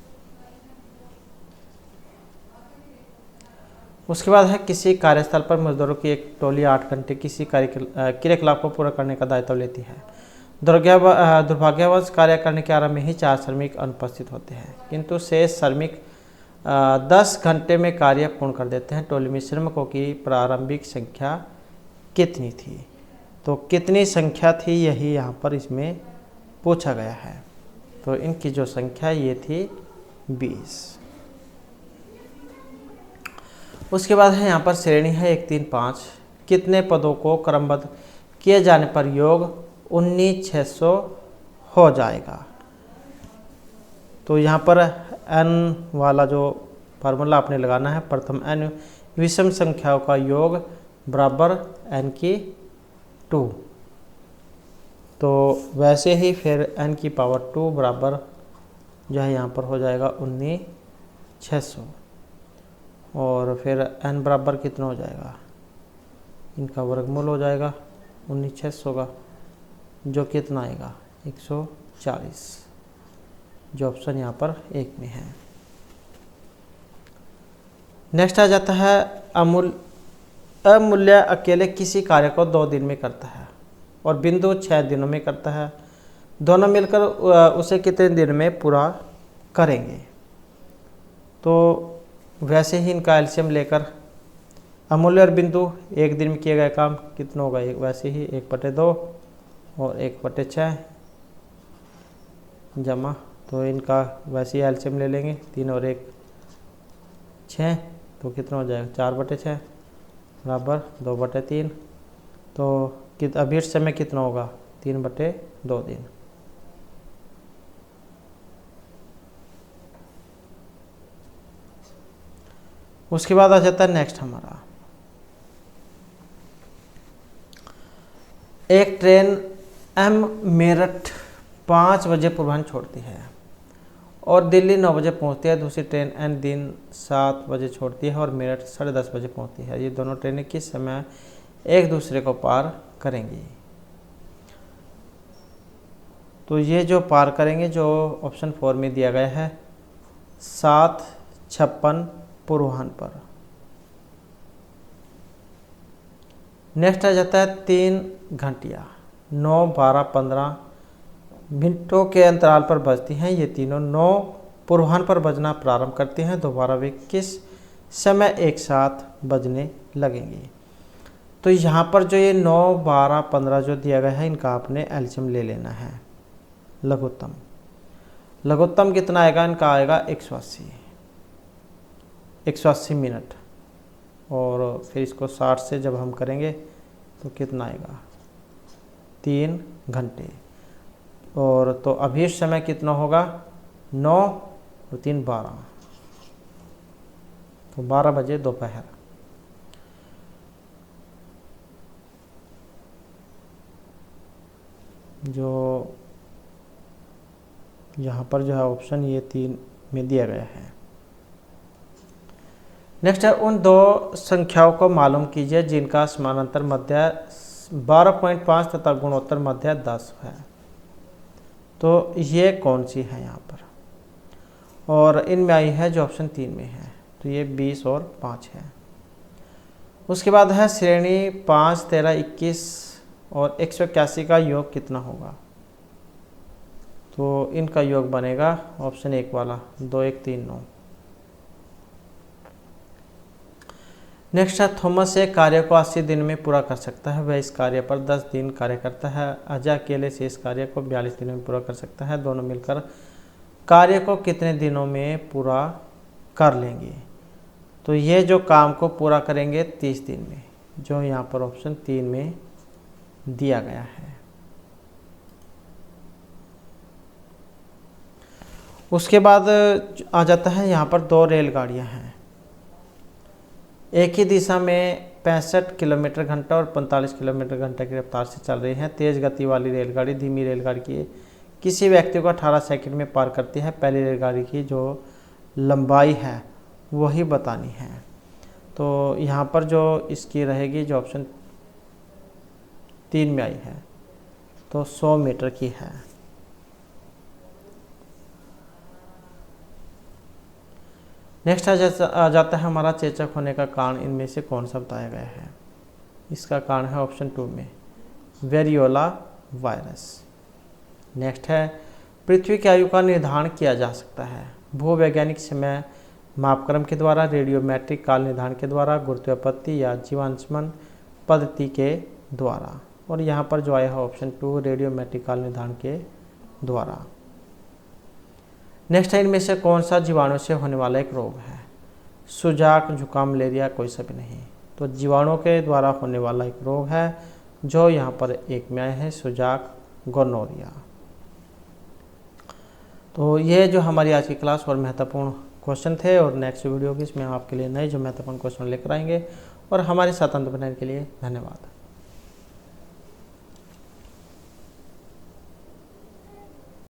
उसके बाद है किसी कार्यस्थल पर मजदूरों की एक टोली 8 घंटे किसी क्रियाकलाप को पूरा करने का दायित्व लेती है। दुर्भाग्यवश कार्य करने के आरंभ में ही 4 श्रमिक अनुपस्थित होते हैं, किंतु शेष श्रमिक 10 घंटे में कार्य पूर्ण कर देते हैं। टोली में श्रमिकों की प्रारंभिक संख्या कितनी थी? तो कितनी संख्या थी यही यहाँ पर इसमें पूछा गया है। तो इनकी जो संख्या ये थी 20। उसके बाद है यहाँ पर श्रेणी है 1 3 5। कितने पदों को क्रमबद्ध किए जाने पर योग 19,600 हो जाएगा? तो यहाँ पर n वाला जो फार्मूला आपने लगाना है, प्रथम n विषम संख्याओं का योग बराबर n की 2। तो वैसे ही फिर n की पावर 2 बराबर जो है यहाँ पर हो जाएगा 19,600। और फिर n बराबर कितना हो जाएगा? इनका वर्गमूल हो जाएगा 19,600 का, जो कितना आएगा 140, जो ऑप्शन यहाँ पर 1 में है। नेक्स्ट आ जाता है अमूल्य अकेले किसी कार्य को 2 दिन में करता है और बिंदु 6 दिनों में करता है। दोनों मिलकर उसे कितने दिन में पूरा करेंगे? तो वैसे ही इनका एलसीएम लेकर अमूल्य और बिंदु एक दिन में किया गया काम कितना होगा, एक वैसे ही 1/2 और 1/6 जमा, तो इनका वैसे ही एलसीएम ले लेंगे, 3 और 1 6, तो कितना हो जाएगा 4/6 बराबर 2/3। तो अभी समय कितना होगा 3/2 दिन। उसके बाद आ जाता है नेक्स्ट हमारा, एक ट्रेन एम मेरठ 5 बजे पूर्वाह्न छोड़ती है और दिल्ली 9 बजे पहुंचती है। दूसरी ट्रेन एन दिन 7 बजे छोड़ती है और मेरठ 10:30 बजे पहुंचती है। ये दोनों ट्रेनें किस समय एक दूसरे को पार करेंगी? तो ये जो पार करेंगे, जो ऑप्शन 4 में दिया गया है 7:56 पूर्वाह्न पर। नेक्स्ट आ जाता है 3 घंटियाँ 9, 12, 15 मिनटों के अंतराल पर बजती हैं। ये तीनों 9 पूर्वाह्न पर बजना प्रारंभ करती हैं। दोबारा वे किस समय एक साथ बजने लगेंगी? तो यहाँ पर जो ये 9, 12, 15 जो दिया गया है, इनका आपने एलसीएम ले लेना है। लघुत्तम कितना आएगा? इनका आएगा 180 मिनट, और फिर इसको 60 से जब हम करेंगे तो कितना आएगा 3 घंटे। और तो अभी समय कितना होगा 9 और 3 12, तो 12 बजे दोपहर। जो यहाँ पर जो है ऑप्शन ये 3 में दिया गया है। नेक्स्ट है, उन दो संख्याओं को मालूम कीजिए जिनका समानांतर मध्य 12.5 तथा गुणोत्तर मध्य 10 है। तो ये कौन सी है यहाँ पर? और इनमें आई है जो ऑप्शन 3 में है, तो ये 20 और 5 है। उसके बाद है श्रेणी 5, 13, 21 और 181 का योग कितना होगा? तो इनका योग बनेगा ऑप्शन 1 वाला 2, 1, 3, 9। नेक्स्ट है, थॉमस एक कार्य को 80 दिन में पूरा कर सकता है। वह इस कार्य पर 10 दिन कार्य करता है। अजय अकेले से इस कार्य को 42 दिनों में पूरा कर सकता है। दोनों मिलकर कार्य को कितने दिनों में पूरा कर लेंगे? तो ये जो काम को पूरा करेंगे 30 दिन में, जो यहाँ पर ऑप्शन 3 में दिया गया है। उसके बाद आ जाता है यहाँ पर 2 रेलगाड़ियाँ हैं। एक ही दिशा में 65 किलोमीटर घंटा और 45 किलोमीटर घंटा की रफ्तार से चल रही हैं। तेज़ गति वाली रेलगाड़ी धीमी रेलगाड़ी की किसी व्यक्ति को 18 सेकंड में पार करती है। पहली रेलगाड़ी की जो लंबाई है वही बतानी है। तो यहाँ पर जो इसकी रहेगी, जो ऑप्शन 3 में आई है, तो 100 मीटर की है। नेक्स्ट आ जाता है हमारा चेचक होने का कारण इनमें से कौन सा बताया गया है? इसका कारण है ऑप्शन 2 में वेरियोला वायरस। नेक्स्ट है, पृथ्वी की आयु का निर्धारण किया जा सकता है भूवैज्ञानिक समय मापक्रम के द्वारा, रेडियोमेट्रिक काल निर्धारण के द्वारा, गुरुत्वापत्ति या जीवाश्म पद्धति के द्वारा। और यहाँ पर जो आया है ऑप्शन 2 रेडियोमेट्रिक काल निर्धारण के द्वारा। नेक्स्ट है, इनमें से कौन सा जीवाणु से होने वाला एक रोग है? सुजाक, जुकाम, मलेरिया, कोई सा भी नहीं। तो जीवाणु के द्वारा होने वाला एक रोग है, जो यहाँ पर 1 में आया है, सुजाक, गोनोरिया। तो ये जो हमारी आज की क्लास और महत्वपूर्ण क्वेश्चन थे, और नेक्स्ट वीडियो की इसमें हम आपके लिए नए जो महत्वपूर्ण क्वेश्चन लेकर आएंगे। और हमारे साथ अंत बनाने के लिए धन्यवाद।